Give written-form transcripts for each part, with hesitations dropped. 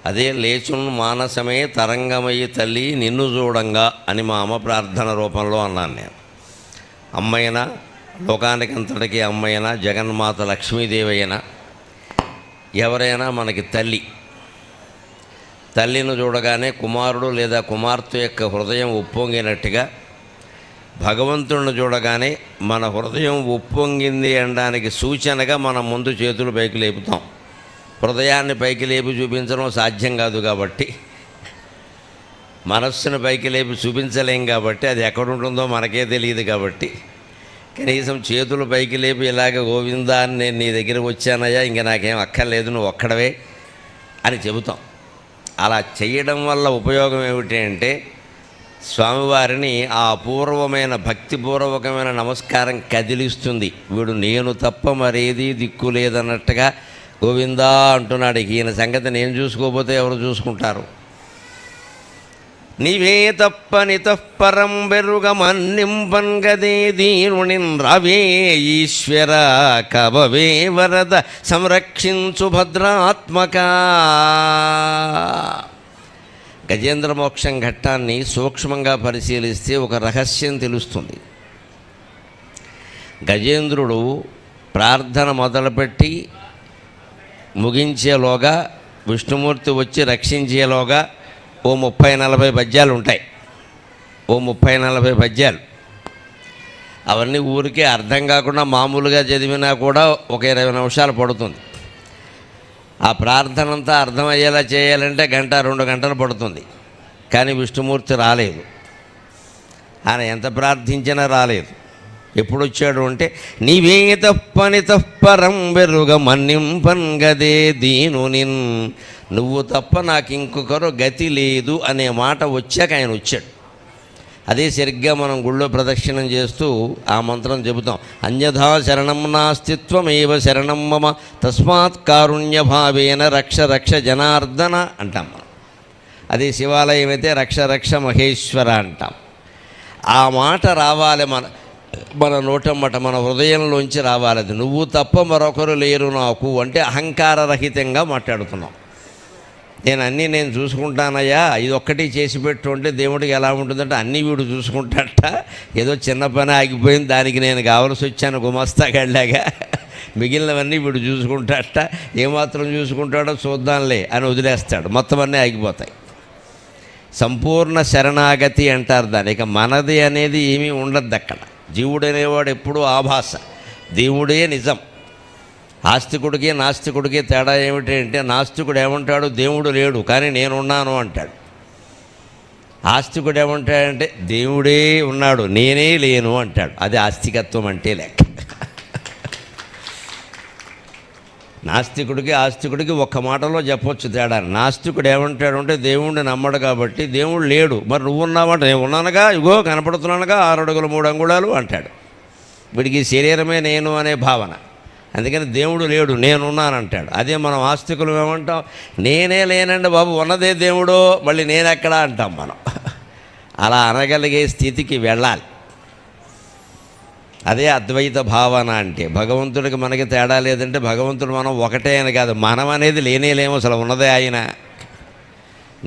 అదే లేచున్ మానసమే తరంగమయ్యి తల్లి నిన్ను చూడంగా అని మా అమ్మ ప్రార్థన రూపంలో అన్నాను నేను. అమ్మైనా, లోకానికి అంతటికీ అమ్మైనా, జగన్మాత లక్ష్మీదేవి అయినా ఎవరైనా మనకి తల్లి. తల్లిని చూడగానే కుమారుడు లేదా కుమార్తె యొక్క హృదయం ఉప్పొంగినట్టుగా భగవంతుడిని చూడగానే మన హృదయం ఉప్పొంగింది అనడానికి సూచనగా మనం ముందు చేతులు పైకి లేపుతాం. హృదయాన్ని పైకి లేపి చూపించడం సాధ్యం కాదు కాబట్టి, మనస్సును పైకి లేపి చూపించలేం కాబట్టి, అది ఎక్కడుంటుందో మనకే తెలియదు కాబట్టి, కనీసం చేతులు పైకి లేపి ఇలాగ గోవిందా అని నేను నీ దగ్గరికి వచ్చానయ్యా, ఇంక నాకేం అక్కర్లేదు, నువ్వు ఒక్కడవే అని చెబుతాం. అలా చేయడం వల్ల ఉపయోగం ఏమిటి అంటే, స్వామివారిని ఆ అపూర్వమైన భక్తిపూర్వకమైన నమస్కారం కదిలిస్తుంది. వీడు నేను తప్ప మరేది దిక్కు లేదన్నట్టుగా గోవిందా అంటున్నాడు. ఈయన సంగతి నేను చూసుకోకపోతే ఎవరు చూసుకుంటారు? నీవే తప్ప నితఃపరం బెరుగమన్నింపన్గదే దీనునిన్ రవే ఈశ్వర కవవే వరద సంరక్షించు భద్రాత్మక. గజేంద్ర మోక్షం ఘట్టాన్ని సూక్ష్మంగా పరిశీలిస్తే ఒక రహస్యం తెలుస్తుంది. గజేంద్రుడు ప్రార్థన మొదలుపెట్టి ముగించేలోగా, విష్ణుమూర్తి వచ్చి రక్షించేలోగా ఓ 30-40 పద్యాలు ఉంటాయి. ఓ 30-40 పద్యాలు. అవన్నీ ఊరికే అర్థం కాకుండా మామూలుగా చదివినా కూడా ఒక 20 నిమిషాలు పడుతుంది. ఆ ప్రార్థన అంతా అర్థమయ్యేలా చేయాలంటే 1-2 గంటలు పడుతుంది. కానీ విష్ణుమూర్తి రాలేదు. ఆయన ఎంత ప్రార్థించినా రాలేదు. ఎప్పుడు వచ్చాడు అంటే, నీవే తప్పని తప్పరం బెరుగ మన్నింపన్గదే దీనునిన్, నువ్వు తప్ప నాకు ఇంకొకరు గతి లేదు అనే మాట వచ్చాక ఆయన వచ్చాడు. అదే సరిగ్గా మనం గుళ్ళో ప్రదక్షిణం చేస్తూ ఆ మంత్రం చెబుతాం. అన్యథా శరణం నాస్తిత్వమేవ శరణం మమ తస్మాత్ కారుణ్యభావేన రక్ష రక్ష జనార్దన అంటాం మనం. అదే శివాలయం అయితే రక్ష రక్ష మహేశ్వర అంటాం. ఆ మాట రావాలి మన నోటమ్మట, మన హృదయంలోంచి రావాలి. అది నువ్వు తప్ప మరొకరు లేరు నాకు అంటే అహంకారరహితంగా మాట్లాడుతున్నాం. నేను చూసుకుంటానయ్యా, ఇది ఒక్కటి చేసి పెట్టు అంటే దేవుడికి ఎలా ఉంటుందంటే అన్నీ వీడు చూసుకుంటాట. ఏదో చిన్న పని ఆగిపోయింది, దానికి నేను కావలసి వచ్చాను గుమస్తాగాళ్ళగా, మిగిలినవన్నీ వీడు చూసుకుంటాట, ఏమాత్రం చూసుకుంటాడో చూద్దాంలే అని వదిలేస్తాడు. మొత్తం అన్నీ ఆగిపోతాయి. సంపూర్ణ శరణాగతి అంటారు దాన్ని. ఇక మనది అనేది ఏమీ ఉండద్దు అక్కడ. జీవుడు అనేవాడు ఎప్పుడూ ఆభాస, దేవుడే నిజం. ఆస్తికుడికి నాస్తికుడికి తేడా ఏమిటి అంటే, నాస్తికుడు ఏమంటాడు, దేవుడు లేడు కానీ నేనున్నాను అంటాడు. ఆస్తికుడు ఏమంటాడంటే, దేవుడే ఉన్నాడు నేనే లేను అంటాడు. అది ఆస్తికత్వం అంటే లెక్క. నాస్తికుడికి ఆస్తికుడికి ఒక్క మాటలో చెప్పొచ్చు తేడా. నాస్తికుడు ఏమంటాడు అంటే, దేవుణ్ణి నమ్మడు కాబట్టి దేవుడు లేడు, మరి నువ్వు ఉన్నావంటే నేను ఉన్నానుగా, ఇగో కనపడుతున్నానుగా 6 అడుగులు 3 అంగుళాలు అంటాడు. వీడికి శరీరమే నేను అనే భావన. అందుకని దేవుడు లేడు నేనున్నానంటాడు. అదే మనం ఆస్తికులు ఏమంటాం, నేనే లేనండి బాబు, ఉన్నదే దేవుడో, మళ్ళీ నేనెక్కడా అంటాం మనం. అలా అనగలిగే స్థితికి వెళ్ళాలి. అదే అద్వైత భావన అంటే. భగవంతుడికి మనకి తేడా లేదంటే భగవంతుడు మనం ఒకటే అని కాదు, మనం అనేది లేనేలేము, అసలు ఉన్నదే ఆయన.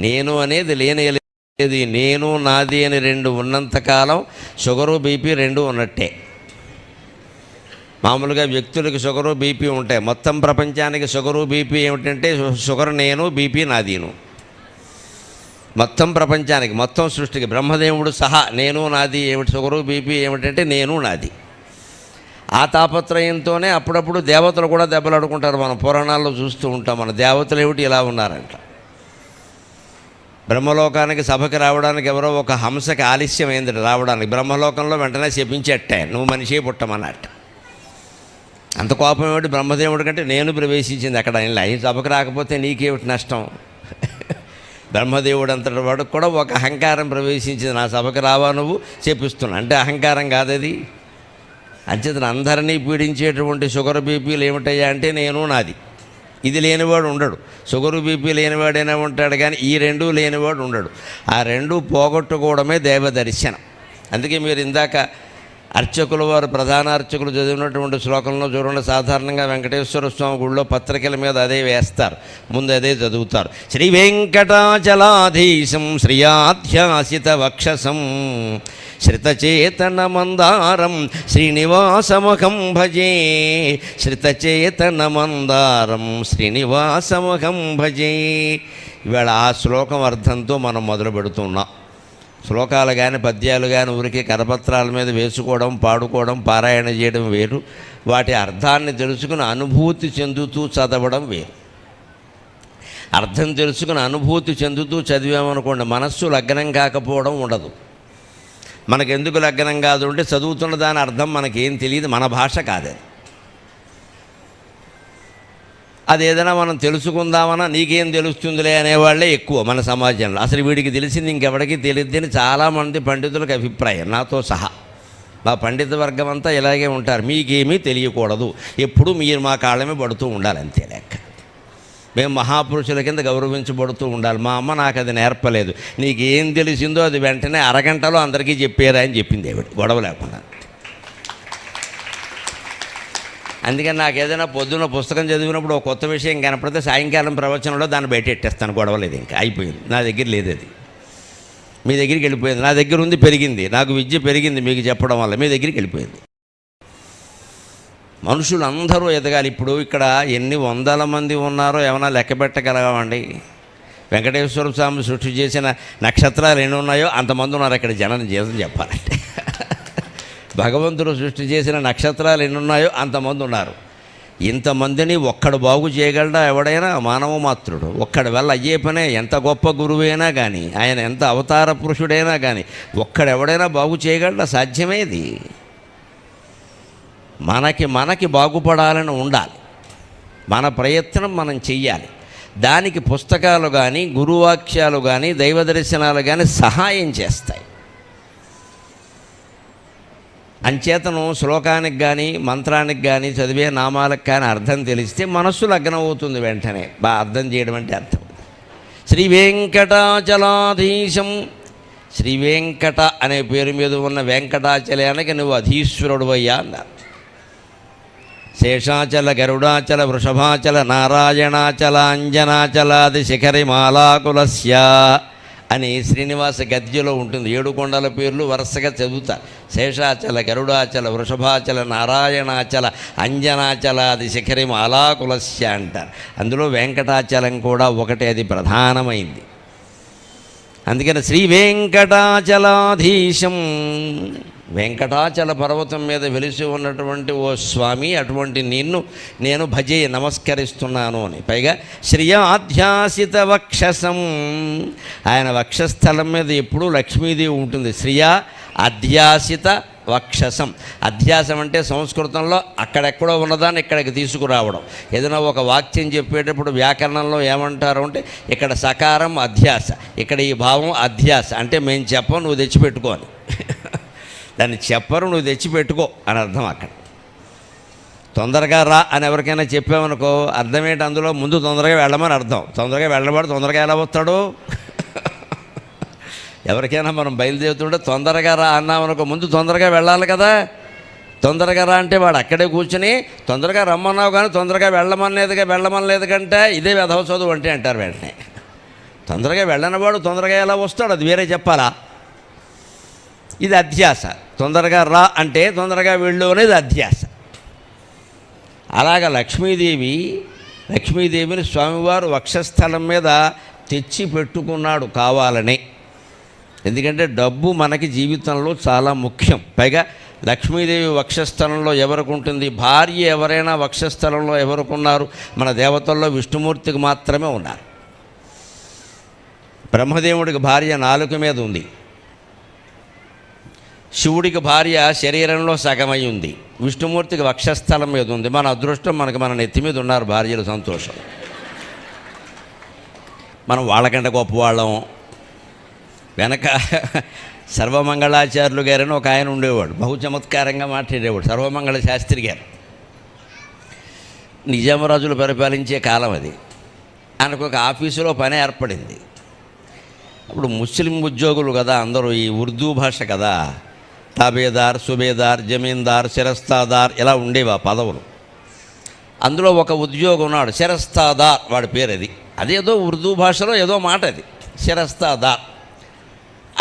నేను అనేది లేనేలేదు. నేను నాది అని 2 ఉన్నంతకాలం షుగరు బీపీ 2 ఉన్నట్టే. మామూలుగా వ్యక్తులకి షుగరు బీపీ ఉంటాయి. మొత్తం ప్రపంచానికి షుగరు బీపీ ఏమిటంటే, షుగర్ నేను, బీపీ నాదీను. మొత్తం ప్రపంచానికి, మొత్తం సృష్టికి బ్రహ్మదేవుడు సహా నేను నాది ఏమిటి, షుగరు బీపీ ఏమిటంటే నేను నాది. ఆ తాపత్రయంతోనే అప్పుడప్పుడు దేవతలు కూడా దెబ్బలాడుకుంటారు. మనం పురాణాల్లో చూస్తూ ఉంటాం. మన దేవతలు ఏమిటి ఇలా ఉన్నారంట. బ్రహ్మలోకానికి సభకి రావడానికి ఎవరో ఒక హంసకి ఆలస్యం అయింది రావడానికి. బ్రహ్మలోకంలో వెంటనే శపించట్టే, నువ్వు మనిషి పుట్టమన్నట్టు. అంత కోపం ఏమిటి బ్రహ్మదేవుడి కంటే, నేను ప్రవేశించింది అక్కడ. ఈ సభకు రాకపోతే నీకేమిటి నష్టం? బ్రహ్మదేవుడు అంతటి వాడు కూడా ఒక అహంకారం ప్రవేశించింది. నా సభకు రావా నువ్వు చెప్పిస్తున్నా అంటే అహంకారం కాదది. అంచేతను అందరినీ పీడించేటువంటి షుగర్ బీపీలు ఏమిటయ్యా అంటే నేను నాది. ఇది లేనివాడు ఉండడు. షుగరు బీపీ లేనివాడైనా ఉంటాడు కానీ ఈ 2 లేనివాడు ఉండడు. ఆ 2 పోగొట్టుకోవడమే దైవ దర్శనం. అందుకే మీరు ఇందాక అర్చకుల వారు ప్రధాన అర్చకులు చదివినటువంటి శ్లోకంలో చూడండి, సాధారణంగా వెంకటేశ్వర స్వామి గుడిలో పత్రికల మీద అదే వేస్తారు, ముందు అదే చదువుతారు. శ్రీ వెంకటాచలాధీశం శ్రియాధ్యాసిత వక్షసం శ్రితచేతన మందారం శ్రీనివాసముఖం భజే, శ్రితచేతన మందారం శ్రీనివాసముఖం భజే. ఇవాళ ఆ శ్లోకం అర్థంతో మనం మొదలు పెడుతున్నాం. శ్లోకాలు కానీ పద్యాలు కానీ ఊరికి కరపత్రాల మీద వేసుకోవడం, పాడుకోవడం, పారాయణ చేయడం వేరు, వాటి అర్థాన్ని తెలుసుకుని అనుభూతి చెందుతూ చదవడం వేరు. అర్థం తెలుసుకుని అనుభూతి చెందుతూ చదివామనుకోండి, మనస్సు లగ్నం కాకపోవడం ఉండదు. మనకెందుకు లగ్నం కాదు అంటే చదువుతున్న దాని అర్థం మనకేం తెలియదు, మన భాష కాదు. అది ఏదైనా మనం తెలుసుకుందామన్నా నీకేం తెలుస్తుందిలే అనేవాళ్ళే ఎక్కువ మన సమాజంలో. అసలు వీడికి తెలిసింది ఇంకెవరికి తెలియద్దని చాలామంది పండితులకు అభిప్రాయం, నాతో సహా. మా పండిత వర్గం అంతా ఇలాగే ఉంటారు, మీకేమీ తెలియకూడదు, ఎప్పుడు మీరు మా కాళ్ళమే పడుతూ ఉండాలి, అంతే లెక్క. మేము మహాపురుషుల కింద గౌరవించబడుతూ ఉండాలి. మా అమ్మ నాకు అది నేర్పలేదు, నీకేం తెలిసిందో అది వెంటనే అరగంటలో అందరికీ చెప్పారా అని చెప్పింది ఆవిడ, గొడవ లేకుండా. అందుకని నాకు ఏదైనా పొద్దున్న పుస్తకం చదివినప్పుడు ఒక కొత్త విషయం కనపడితే సాయంకాలం ప్రవచనంలో దాన్ని బయట ఎట్టేస్తాను, గొడవలేదు, ఇంకా అయిపోయింది. నా దగ్గర లేదు అది, మీ దగ్గరికి వెళ్ళిపోయింది. నా దగ్గర ఉంది, పెరిగింది, నాకు విద్య పెరిగింది మీకు చెప్పడం వల్ల, మీ దగ్గరికి వెళ్ళిపోయింది. మనుషులు అందరూ ఎదగాలి. ఇప్పుడు ఇక్కడ ఎన్ని వందల మంది ఉన్నారో ఏమైనా లెక్క పెట్టగలగామండి? వెంకటేశ్వర స్వామి సృష్టి చేసిన నక్షత్రాలు ఎన్ని ఉన్నాయో అంతమంది ఉన్నారు ఇక్కడ జనం జీవితం చెప్పాలంటే. భగవంతుడు సృష్టి చేసిన నక్షత్రాలు ఎన్ని ఉన్నాయో అంతమంది ఉన్నారు. ఇంతమందిని ఒక్కడు బాగు చేయగలడా ఎవడైనా? మానవ మాత్రుడు ఒక్కడి వల్ల అయ్యే పనే. ఎంత గొప్ప గురువైనా కానీ, ఆయన ఎంత అవతార పురుషుడైనా కానీ, ఒక్కడెవడైనా బాగు చేయగలడా? సాధ్యమేది. మనకి బాగుపడాలని ఉండాలి, మన ప్రయత్నం మనం చెయ్యాలి. దానికి పుస్తకాలు కానీ, గురువాక్యాలు కానీ, దైవ దర్శనాలు కానీ సహాయం చేస్తాయి. అంచేతను శ్లోకానికి కానీ మంత్రానికి కానీ చదివే నామాలకు కానీ అర్థం తెలిస్తే మనస్సు లగ్నం అవుతుంది వెంటనే. అర్థం చేయడం అంటే అర్థం. శ్రీ వెంకటాచలాధీశం, శ్రీ వెంకట అనే పేరు మీద ఉన్న వెంకటాచలానికి నువ్వు అధీశ్వరుడు అయ్యా అన్నారు. శేషాచల గరుడాచల వృషభాచల నారాయణాచల అంజనాచలాది శిఖరి మాలాకులస్య అని శ్రీనివాస గద్యలో ఉంటుంది. 7 కొండల పేర్లు వరుసగా చదువుతారు. శేషాచల గరుడాచల వృషభాచల నారాయణాచల అంజనాచలాది శిఖరి మాలాకులస్య అంటారు. అందులో వెంకటాచలం కూడా ఒకటే, అది ప్రధానమైంది. అందుకని శ్రీ వెంకటాచలాధీశం, వెంకటాచల పర్వతం మీద వెలిసి ఉన్నటువంటి ఓ స్వామి, అటువంటి నిన్ను నేను భజే నమస్కరిస్తున్నాను అని. పైగా శ్రియా-అధ్యాసిత వక్షసం, ఆయన వక్షస్థలం మీద ఎప్పుడూ లక్ష్మీదేవి ఉంటుంది. శ్రియా-అధ్యాసిత వక్షసం. అధ్యాసం అంటే సంస్కృతంలో అక్కడెక్కడో ఉన్నదాన్ని ఇక్కడికి తీసుకురావడం. ఏదైనా ఒక వాక్యం చెప్పేటప్పుడు వ్యాకరణంలో ఏమంటారు అంటే, ఇక్కడ సకారం అధ్యాస, ఇక్కడ ఈ భావం అధ్యాస. అంటే మేము చెప్పం, నువ్వు తెచ్చిపెట్టుకోని. దాన్ని చెప్పరు, నువ్వు తెచ్చిపెట్టుకో అని అర్థం. అక్కడ తొందరగా రా అని ఎవరికైనా చెప్పామనుకో, అర్థం ఏంటి? అందులో ముందు తొందరగా వెళ్ళమని అర్థం. తొందరగా వెళ్ళబడి తొందరగా ఎలా వస్తాడు? ఎవరికైనా మనం బయలుదేరుతుంటే తొందరగా రా అన్నామనుకో, ముందు తొందరగా వెళ్ళాలి కదా. తొందరగా రా అంటే వాడు అక్కడే కూర్చుని తొందరగా రమ్మన్నావు కానీ తొందరగా వెళ్ళమనలేదు కంటే ఇదే వెధవ చదువు అంటే అంటారు వెంటనే. తొందరగా వెళ్ళనవాడు తొందరగా ఎలా వస్తాడు? అది వేరే చెప్పాలా? ఇది అధ్యాస. తొందరగా రా అంటే తొందరగా వెళ్ళు అనేది అధ్యాస. అలాగ లక్ష్మీదేవిని స్వామివారు వక్షస్థలం మీద తెచ్చి పెట్టుకున్నాడు కావాలని. ఎందుకంటే డబ్బు మనకి జీవితంలో చాలా ముఖ్యం. పైగా లక్ష్మీదేవి వక్షస్థలంలో ఎవరికి ఉంటుంది? భార్య ఎవరైనా వక్షస్థలంలో ఎవరికి ఉన్నారు? మన దేవతల్లో విష్ణుమూర్తికి మాత్రమే ఉన్నారు. బ్రహ్మదేవుడికి భార్య నాలుక మీద ఉంది, శివుడికి భార్య శరీరంలో సగమై ఉంది, విష్ణుమూర్తికి వక్షస్థలం మీద ఉంది. మన అదృష్టం మన నెత్తి మీద ఉన్నారు భార్యలు, సంతోషం. మనం వాళ్ళకంటే గొప్పవాళ్ళం. వెనక సర్వమంగళాచార్యులు గారని ఒక ఆయన ఉండేవాడు, బహు చమత్కారంగా మాట్లాడేవాడు. సర్వమంగళ శాస్త్రి గారు. నిజామరాజులు పరిపాలించే కాలం అది. ఆయనకు ఒక ఆఫీసులో పని ఏర్పడింది. అప్పుడు ముస్లిం ఉద్యోగులు కదా అందరూ, ఈ ఉర్దూ భాష కదా, తాబేదార్, సుబేదార్, జమీందార్, శిరస్తాదార్ ఇలా ఉండేవి ఆ పదవులు. అందులో ఒక ఉద్యోగం ఉన్నాడు శిరస్తాదార్, వాడి పేరు అది. అదేదో ఉర్దూ భాషలో ఏదో మాట అది శిరస్తాదార్.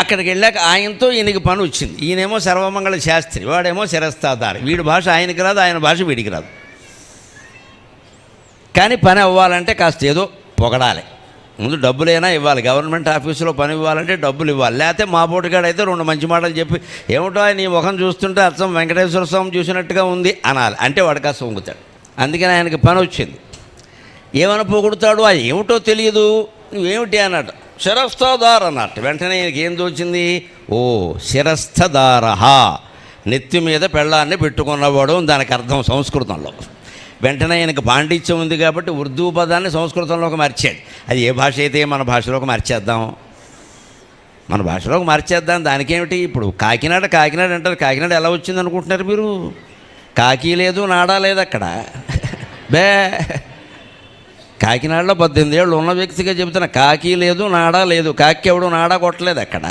అక్కడికి వెళ్ళాక ఆయనతో ఈయనకి పని వచ్చింది. ఈయనేమో సర్వమంగళ శాస్త్రి, వాడేమో శిరస్తాదార్. వీడి భాష ఆయనకి రాదు, ఆయన భాష వీడికి రాదు. కానీ పని అవ్వాలంటే కాస్త ఏదో పొగడాలి. ముందు డబ్బులైనా ఇవ్వాలి. గవర్నమెంట్ ఆఫీసులో పని ఇవ్వాలంటే డబ్బులు ఇవ్వాలి. లేకపోతే మా పోటుగాడైతే రెండు మంచి మాటలు చెప్పి ఏమిటో నీ ముఖం చూస్తుంటే అచ్చం వెంకటేశ్వర స్వామి చూసినట్టుగా ఉంది అనాలి. అంటే వాడు కాస్త వంగుతాడు. అందుకని ఆయనకి పని వచ్చింది. ఏమైనా పొగుడుతాడు, అది ఏమిటో తెలియదు. నువ్వేమిటి అన్నట్టు శిరస్థదార్ అన్నట్టు. వెంటనే ఈయనకి ఏం తోచింది, ఓ శిరస్థదారహ, నెత్తి మీద పెళ్ళాన్ని పెట్టుకున్నవాడు దానికి అర్థం సంస్కృతంలో. వెంటనే ఆయనకు పాండిత్యం ఉంది కాబట్టి ఉర్దూ పదాన్ని సంస్కృతంలోకి మార్చాడు. అది ఏ భాష అయితే మన భాషలోకి మార్చేద్దాం, మన భాషలోకి మార్చేద్దాం. దానికేమిటి, ఇప్పుడు కాకినాడ కాకినాడ అంటారు. కాకినాడ ఎలా వచ్చింది అనుకుంటున్నారు మీరు? కాకి లేదు, నాడా లేదు అక్కడ. బే కాకినాడలో 18 ఏళ్ళు ఉన్న వ్యక్తిగా చెబుతున్నా, కాకి లేదు, నాడా లేదు. కాకి ఎవడు నాడా కొట్టలేదు అక్కడ.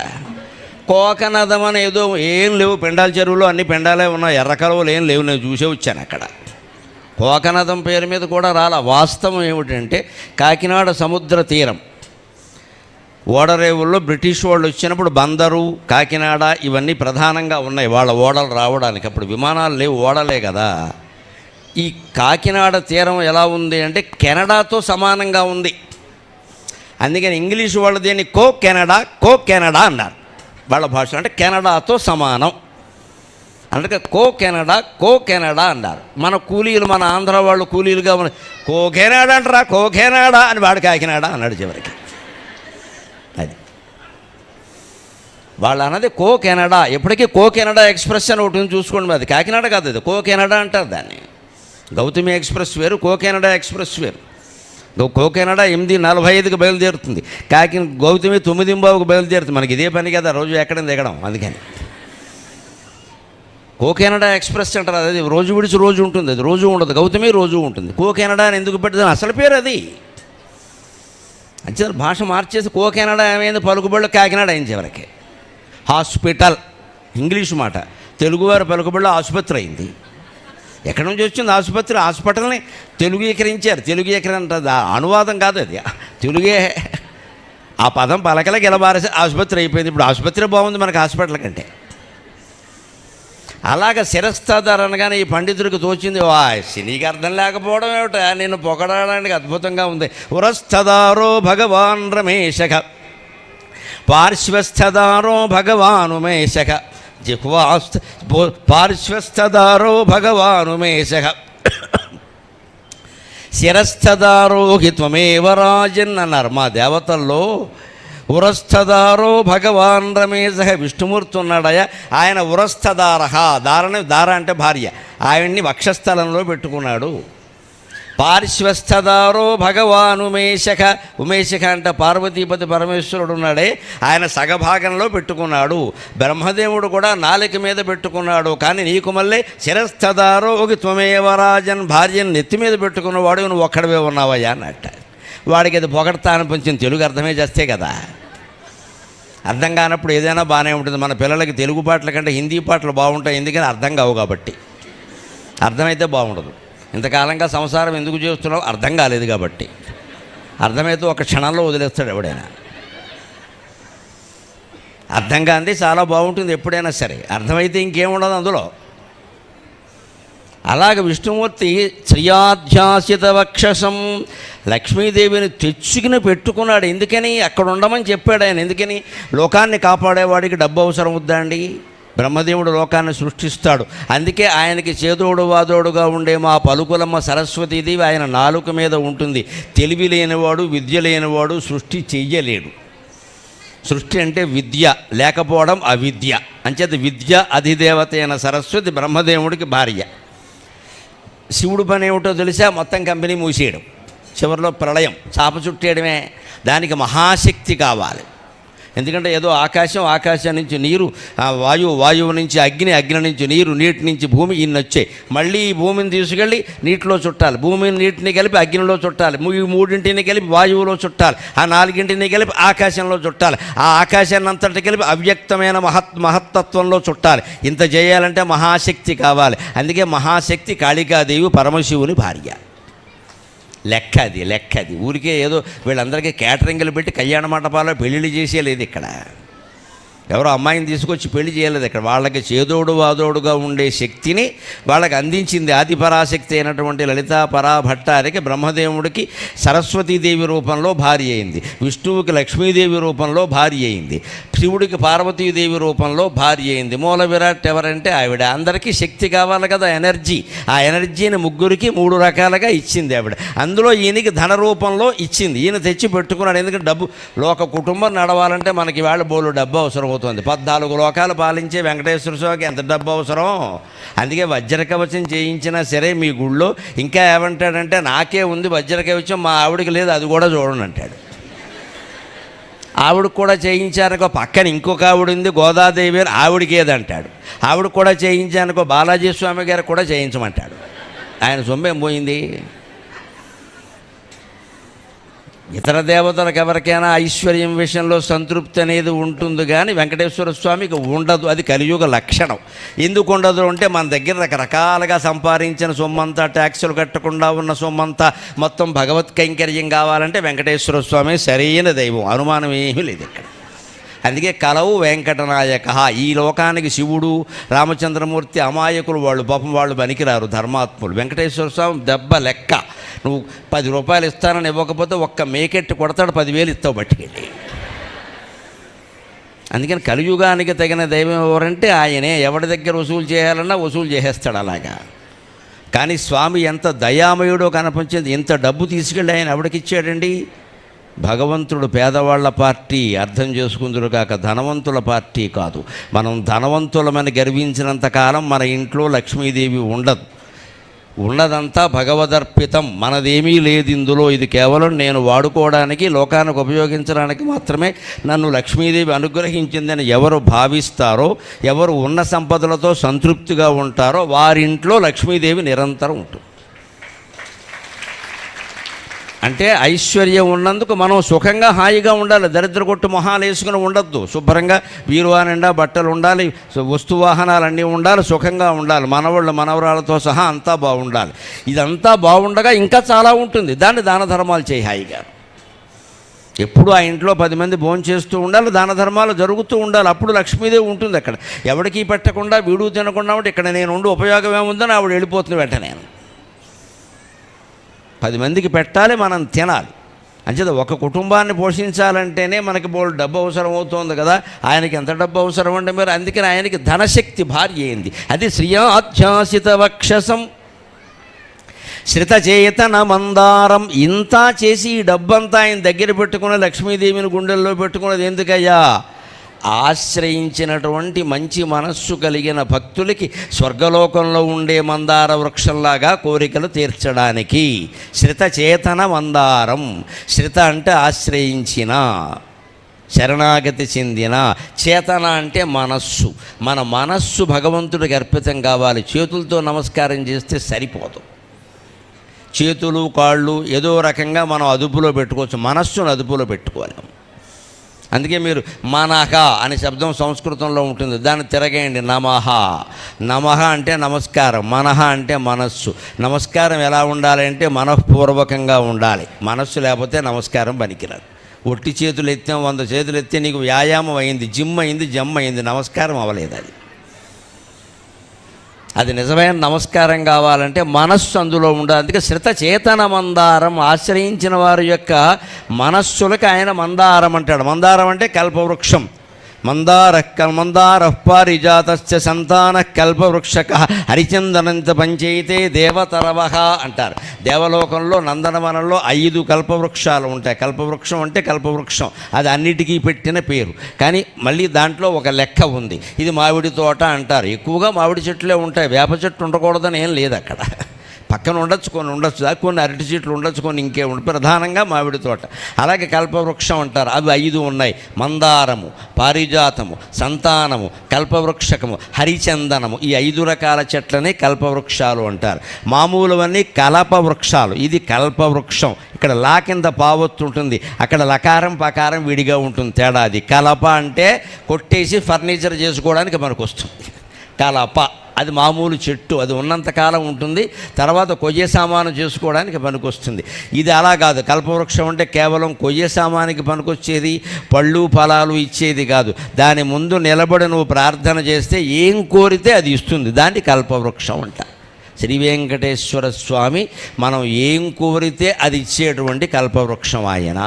కోకనదం అని ఏదో ఏం లేవు. పెండాల చెరువులో అన్ని పెండాలే ఉన్నాయి, ఎర్ర కలువలు ఏం లేవు. నేను చూసే వచ్చాను అక్కడ. కోకనదం పేరు మీద కూడా రాలా. వాస్తవం ఏమిటంటే కాకినాడ సముద్ర తీరం, ఓడరేవుల్లో బ్రిటిష్ వాళ్ళు వచ్చినప్పుడు బందరు, కాకినాడ ఇవన్నీ ప్రధానంగా ఉన్నాయి వాళ్ళ ఓడలు రావడానికి. అప్పుడు విమానాలు లేవు, ఓడలే కదా. ఈ కాకినాడ తీరం ఎలా ఉంది అంటే కెనడాతో సమానంగా ఉంది. అందుకని ఇంగ్లీష్ వాళ్ళు దీన్ని కో కెనడా అన్నారు. వాళ్ళ భాష అంటే కెనడాతో సమానం. అందుకే కో కెనడా అన్నారు. మన కూలీలు, మన ఆంధ్ర వాళ్ళు కూలీలుగా ఉన్న కెనడా అంటారా, కెనడా అని వాడు కాకినాడ అన్నాడు చివరికి. అది వాళ్ళు అన్నది కెనడా. ఎప్పటికీ కెనడా ఎక్స్ప్రెస్ అని ఒకటి చూసుకోండి. అది కాకినాడ కాదు, అది కెనడా అంటారు దాన్ని. గౌతమి ఎక్స్ప్రెస్ వేరు, కెనడా ఎక్స్ప్రెస్ వేరు. కెనడా 8:45కి బయలుదేరుతుంది, గౌతమి 9:15కి బయలుదేరుతుంది. మనకి ఇదే పని కదా రోజు ఎక్కడ దిగడం. అందుకని కెనడా ఎక్స్ప్రెస్ అంటారు. అది రోజు విడిచి రోజు ఉంటుంది, అది రోజు ఉండదు. గౌతమి రోజు ఉంటుంది. కెనడా అని ఎందుకు పెట్టదు, అసలు పేరు అది. అంతే భాష మార్చేసి కెనడా ఏమైంది, పలుకుబడిలో కాకినాడ అయింది చివరికి. హాస్పిటల్ ఇంగ్లీషు మాట, తెలుగువారి పలుకుబడిలో ఆసుపత్రి అయింది. ఎక్కడి నుంచి వచ్చింది ఆసుపత్రి? హాస్పిటల్ని తెలుగీకరించారు. తెలుగీకరణ అనువాదం కాదు అది, తెలుగే. ఆ పదం పలకలకి ఎలా బారేసి ఆసుపత్రి అయిపోయింది. ఇప్పుడు ఆసుపత్రి బాగుంది మనకి హాస్పిటల్ కంటే. అలాగ శిరస్థాదార్ అనగానే ఈ పండితుడికి తోచింది, నీకు అర్థం లేకపోవడం ఏమిటా, నేను పొగడడానికి అద్భుతంగా ఉంది. ఉరస్థదారో భగవాన్ రమేశక, పార్శ్వస్థదారో భగవానుమేశక, జిహ్వాస్థ పార్శ్వస్థదారో భగవానుమేశక, శిరస్థదారో హి త్వమేవ రాజన్ అన్నారు మా దేవతల్లో. ఉరస్థదారో భగవాన్ రమేశ, విష్ణుమూర్తి ఉన్నాడయా, ఆయన ఉరస్థదారహ, దార అంటే భార్య, ఆయన్ని వక్షస్థలంలో పెట్టుకున్నాడు. పార్శ్వస్థదారో భగవాన్ ఉమేశక, ఉమేశక అంటే పార్వతీపతి పరమేశ్వరుడు ఉన్నాడే, ఆయన సగభాగంలో పెట్టుకున్నాడు. బ్రహ్మదేవుడు కూడా నాలిక మీద పెట్టుకున్నాడు. కానీ నీకు మళ్ళీ శిరస్థదారో హి త్వమేవ రాజన్, భార్యను నెత్తి మీద పెట్టుకున్నవాడు నువ్వు ఒక్కడవే ఉన్నావయ్యా అన్నట్ట. వాడికి అది పొగడతా అనిపించింది. తెలుగు అర్థమే చేస్తే కదా. అర్థం కానప్పుడు ఏదైనా బాగానే ఉంటుంది. మన పిల్లలకి తెలుగు పాటల కంటే హిందీ పాటలు బాగుంటాయి, ఎందుకని అర్థం కావు కాబట్టి. అర్థమైతే బాగుండదు. ఇంతకాలంగా సంసారం ఎందుకు చేస్తున్నావు, అర్థం కాలేదు కాబట్టి. అర్థమైతే ఒక క్షణంలో వదిలేస్తాడు ఎవడైనా. అర్థం కాంది చాలా బాగుంటుంది ఎప్పుడైనా సరే, అర్థమైతే ఇంకేముండదు అందులో. అలాగ విష్ణుమూర్తి శ్రియాధ్యాసిత వక్షసం, లక్ష్మీదేవిని తెచ్చుకుని పెట్టుకున్నాడు. ఎందుకని? అక్కడ ఉండమని చెప్పాడు ఆయన. ఎందుకని? లోకాన్ని కాపాడేవాడికి డబ్బు అవసరం వద్దా అండి? బ్రహ్మదేవుడు లోకాన్ని సృష్టిస్తాడు. అందుకే ఆయనకి చేదోడు వాదోడుగా ఉండే మా పలుకులమ్మ సరస్వతీదేవి ఆయన నాలుక మీద ఉంటుంది. తెలివి లేనివాడు, విద్య లేనివాడు సృష్టి చెయ్యలేడు. సృష్టి అంటే విద్య, లేకపోవడం అవిద్య. అంచేత విద్య అధిదేవత అయిన సరస్వతి బ్రహ్మదేవుడికి భార్య. శివుడు పని ఏమిటో తెలిసా? మొత్తం కంపెనీ మూసేయడం, చివరిలో ప్రళయం, చాప చుట్టేయడమే. దానికి మహాశక్తి కావాలి. ఎందుకంటే ఏదో ఆకాశం నుంచి నీరు, వాయువు నుంచి అగ్ని, అగ్ని నుంచి నీరు, నీటి నుంచి భూమి, ఇన్ని వచ్చాయి. మళ్ళీ ఈ భూమిని తీసుకెళ్ళి నీటిలో చుట్టాలి, భూమిని నీటిని కలిపి అగ్నిలో చుట్టాలి, ఈ మూడింటిని కలిపి వాయువులో చుట్టాలి, ఆ నాలుగింటిని కలిపి ఆకాశంలో చుట్టాలి, ఆ ఆకాశాన్ని అంతటి కలిపి అవ్యక్తమైన మహత్తత్వంలో చుట్టాలి. ఇంత చేయాలంటే మహాశక్తి కావాలి. అందుకే మహాశక్తి కాళికాదేవి పరమశివుని భార్య. లెక్క అది. ఊరికే ఏదో వీళ్ళందరికీ క్యాటరింగ్లు పెట్టి కళ్యాణ మండపాల్లో పెళ్ళిళ్ళు చేసేయలేదు ఇక్కడ. ఎవరో అమ్మాయిని తీసుకొచ్చి పెళ్లి చేయలేదు ఇక్కడ. వాళ్ళకి చేదోడు వాదోడుగా ఉండే శక్తిని వాళ్ళకి అందించింది ఆదిపరాశక్తి అయినటువంటి లలితా పరాభట్టారికి. బ్రహ్మదేవుడికి సరస్వతీదేవి రూపంలో భార్య అయింది, విష్ణువుకి లక్ష్మీదేవి రూపంలో భార్య అయింది, శివుడికి పార్వతీదేవి రూపంలో భార్య అయింది. మూల విరాట్ ఎవరంటే ఆవిడ. అందరికీ శక్తి కావాలి కదా, ఎనర్జీ. ఆ ఎనర్జీని ముగ్గురికి 3 రకాలుగా ఇచ్చింది ఆవిడ. అందులో ఈయనకి ధన రూపంలో ఇచ్చింది. ఈయన తెచ్చి పెట్టుకున్నాడు. ఎందుకంటే డబ్బు, లోక కుటుంబం నడవాలంటే మనకి వాళ్ళ బోలు డబ్బు అవసరం అవుతుంది. 14 లోకాలు పాలించే వెంకటేశ్వర స్వామికి ఎంత డబ్బు అవసరం. అందుకే వజ్రకవచం చేయించినా సరే మీ గుళ్ళో ఇంకా ఏమంటాడంటే, నాకే ఉంది వజ్రకవచం, మా ఆవిడికి లేదు, అది కూడా చూడండి అంటాడు. ఆవిడకు కూడా చేయించారనుకో, పక్కన ఇంకొక ఆవిడ ఉంది గోదాదేవి, ఆవిడికి ఏదంటాడు. ఆవిడకు కూడా చేయించానుకో, బాలాజీ స్వామి గారికి కూడా చేయించమంటాడు. ఆయన సొమ్మేం పోయింది. ఇతర దేవతలకు ఎవరికైనా ఐశ్వర్యం విషయంలో సంతృప్తి అనేది ఉంటుంది, కానీ వెంకటేశ్వర స్వామికి ఉండదు. అది కలియుగ లక్షణం. ఎందుకు ఉండదు అంటే, మన దగ్గర రకరకాలుగా సంపాదించిన సొమ్మంతా, ట్యాక్సులు కట్టకుండా ఉన్న సొమ్మంతా మొత్తం భగవత్ కైంకర్యం కావాలంటే వెంకటేశ్వర స్వామి సరైన దైవం, అనుమానం ఏమీ లేదు ఇక్కడ. అందుకే కలవు వెంకటనాయక. ఈ లోకానికి శివుడు, రామచంద్రమూర్తి అమాయకులు, వాళ్ళు పాపం వాళ్ళు పనికిరారు, ధర్మాత్ములు. వెంకటేశ్వర స్వామి దెబ్బ లెక్క. నువ్వు 10 రూపాయలు ఇస్తానని ఇవ్వకపోతే ఒక్క మేకెట్టి కొడతాడు, 10,000 ఇస్తావు పట్టుకెళ్ళి. అందుకని కలియుగానికి తగిన దైవం ఎవరంటే ఆయనే. ఎవరి దగ్గర వసూలు చేయాలన్నా వసూలు చేసేస్తాడు అలాగా. కానీ స్వామి ఎంత దయామయుడో కనిపించింది. ఇంత డబ్బు తీసుకెళ్ళి ఆయన ఎవడికిచ్చాడండి? భగవంతుడు పేదవాళ్ల పార్టీ, అర్థం చేసుకుందురు కాక ధనవంతుల పార్టీ కాదు. మనం ధనవంతులమని గర్వించినంతకాలం మన ఇంట్లో లక్ష్మీదేవి ఉండదు. ఉన్నదంతా భగవదర్పితం, మనదేమీ లేదు ఇందులో. ఇది కేవలం నేను వాడుకోవడానికి, లోకానికి ఉపయోగించడానికి మాత్రమే నన్ను లక్ష్మీదేవి అనుగ్రహించిందని ఎవరు భావిస్తారో, ఎవరు ఉన్న సంపదలతో సంతృప్తిగా ఉంటారో వారింట్లో లక్ష్మీదేవి నిరంతరం ఉంటుంది. అంటే ఐశ్వర్యం ఉన్నందుకు మనం సుఖంగా హాయిగా ఉండాలి. దరిద్ర కొట్టు మొహాలు వేసుకుని ఉండొద్దు. శుభ్రంగా వీరువా నిండా బట్టలు ఉండాలి, వస్తు వాహనాలన్నీ ఉండాలి, సుఖంగా ఉండాలి, మనవాళ్ళు మనవరాలతో సహా అంతా బాగుండాలి. ఇదంతా బాగుండగా ఇంకా చాలా ఉంటుంది. దాన్ని దాన ధర్మాలు చేయి హాయిగా. ఎప్పుడు ఆ ఇంట్లో 10 మంది భోజనం చేస్తూ ఉండాలి, దాన ధర్మాలు జరుగుతూ ఉండాలి. అప్పుడు లక్ష్మీదేవి ఉంటుంది అక్కడ. ఎవరికి పెట్టకుండా వీడు తినకుండా ఉంటే ఇక్కడ నేను ఉండి ఉపయోగం ఏముందని ఆవిడ వెళ్ళిపోతుంది వెంటనే. 10 మందికి పెట్టాలి, మనం తినాలి. అంచేత ఒక కుటుంబాన్ని పోషించాలంటేనే మనకి బోల్డ్ డబ్బు అవసరం అవుతుంది కదా. ఆయనకి ఎంత డబ్బు అవసరం అంటే మీరు, అందుకని ఆయనకి ధనశక్తి భార్య అయింది. అది శ్రియాధ్యాసిత వక్షసం శ్రితచేతన మందారం. ఇంత చేసి ఈ డబ్బంతా ఆయన దగ్గర పెట్టుకుని లక్ష్మీదేవిని గుండెల్లో పెట్టుకున్నది ఎందుకయ్యా? ఆశ్రయించినటువంటి మంచి మనస్సు కలిగిన భక్తులకి స్వర్గలోకంలో ఉండే మందార వృక్షంలాగా కోరికలు తీర్చడానికి. శ్రితచేతన మందారం. శ్రిత అంటే ఆశ్రయించిన, శరణాగతి చెందిన. చేతన అంటే మనస్సు. మన మనస్సు భగవంతుడికి అర్పితం కావాలి. చేతులతో నమస్కారం చేస్తే సరిపోదు. చేతులు కాళ్ళు ఏదో రకంగా మనం అదుపులో పెట్టుకోవచ్చు, మనస్సును అదుపులో పెట్టుకోవాలి. అందుకే మీరు మనహ అనే శబ్దం సంస్కృతంలో ఉంటుంది, దాన్ని తిరగేయండి. నమః. నమః అంటే నమస్కారం, మనహ అంటే మనస్సు. నమస్కారం ఎలా ఉండాలి అంటే మనఃపూర్వకంగా ఉండాలి. మనస్సు లేకపోతే నమస్కారం పనికిరాదు. ఒట్టి చేతులు ఎత్తాం, 100 చేతులు ఎత్తే నీకు వ్యాయామం అయింది, జిమ్ అయింది, జమ్ అయింది, నమస్కారం అవ్వలేదు. అది నిజమైన నమస్కారం కావాలంటే మనస్సు అందులో ఉండాలి. అందుకే శ్రితచేతన మందారం. ఆశ్రయించిన వారి యొక్క మనస్సులకు ఆయన మందారం అంటాడు. మందారం అంటే కల్పవృక్షం. మందార పారిజాతస్య సంతాన కల్పవృక్షక హరిచందనంత పంచైతే దేవతరవహ అంటారు. దేవలోకంలో నందనవనంలో 5 కల్పవృక్షాలు ఉంటాయి. కల్పవృక్షం అంటే కల్పవృక్షం, అది అన్నిటికీ పెట్టిన పేరు. కానీ మళ్ళీ దాంట్లో ఒక లెక్క ఉంది. ఇది మామిడి తోట అంటారు. ఎక్కువగా మామిడి చెట్లే ఉంటాయి, వేప చెట్టు ఉండకూడదని ఏం లేదు అక్కడ. పక్కన ఉండొచ్చు, కొన్ని ఉండొచ్చు, కొన్ని అరటి చెట్లు ఉండొచ్చు, కొన్ని ఇంకే ఉండదు, ప్రధానంగా మామిడి తోట. అలాగే కల్పవృక్షం అంటారు. అవి 5 ఉన్నాయి: మందారము, పారిజాతము, సంతానము, కల్పవృక్షకము, హరిచందనము. ఈ 5 రకాల చెట్లని కల్పవృక్షాలు అంటారు. మామూలువన్నీ కలపవృక్షాలు. ఇది కల్పవృక్షం. ఇక్కడ లా కింద పావొత్తు ఉంటుంది, అక్కడ లకారం పకారం విడిగా ఉంటుంది. తేడా అది. కలప అంటే కొట్టేసి ఫర్నిచర్ చేసుకోవడానికి మనకు వస్తుంది. కలప అది మామూలు చెట్టు, అది ఉన్నంతకాలం ఉంటుంది, తర్వాత కొయ్య సామాను చేసుకోవడానికి పనికొస్తుంది. ఇది అలా కాదు. కల్పవృక్షం అంటే కేవలం కొయ్య సామానికి పనికొచ్చేది, పళ్ళు ఫలాలు ఇచ్చేది కాదు. దాని ముందు నిలబడి నువ్వు ప్రార్థన చేస్తే ఏం కోరితే అది ఇస్తుంది. దాన్ని కల్పవృక్షం అంట. శ్రీ వెంకటేశ్వర స్వామి మనం ఏం కోరితే అది ఇచ్చేటువంటి కల్పవృక్షం ఆయన.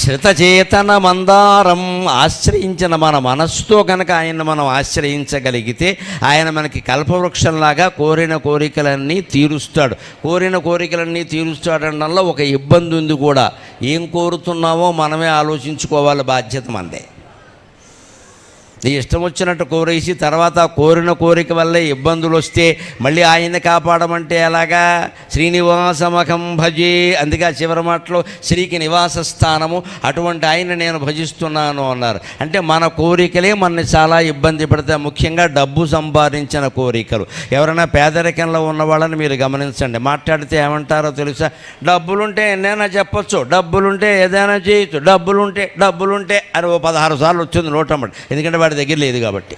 శృతచేతన మందారం ఆశ్రయించిన మన మనస్సుతో కనుక ఆయన్ని మనం ఆశ్రయించగలిగితే ఆయన మనకి కల్పవృక్షంలాగా కోరిన కోరికలన్నీ తీరుస్తాడు. కోరిన కోరికలన్నీ తీరుస్తాడనడంలో ఒక ఇబ్బంది ఉంది కూడా. ఏం కోరుతున్నామో మనమే ఆలోచించుకోవాలి, బాధ్యత మనదే. నీ ఇష్టం వచ్చినట్టు కోరేసి తర్వాత కోరిన కోరిక వల్లే ఇబ్బందులు వస్తే మళ్ళీ ఆయన్ని కాపాడమంటే ఎలాగా? శ్రీనివాసమఖం భజే. అందుకే చివరి మాటలో శ్రీకి నివాస స్థానము, అటువంటి ఆయన నేను భజిస్తున్నాను అన్నారు. అంటే మన కోరికలే మనని చాలా ఇబ్బంది పెడతాయి, ముఖ్యంగా డబ్బు సంపాదించిన కోరికలు. ఎవరైనా పేదరికంలో ఉన్న వాళ్ళని మీరు గమనించండి. మాట్లాడితే ఏమంటారో తెలుసా? డబ్బులుంటే ఎన్నైనా చెప్పొచ్చు, డబ్బులుంటే ఏదైనా చేయొచ్చు, డబ్బులుంటే అని 16 సార్లు వచ్చింది నోటమ్మడి. ఎందుకంటే వాడి దగ్గర లేదు కాబట్టి.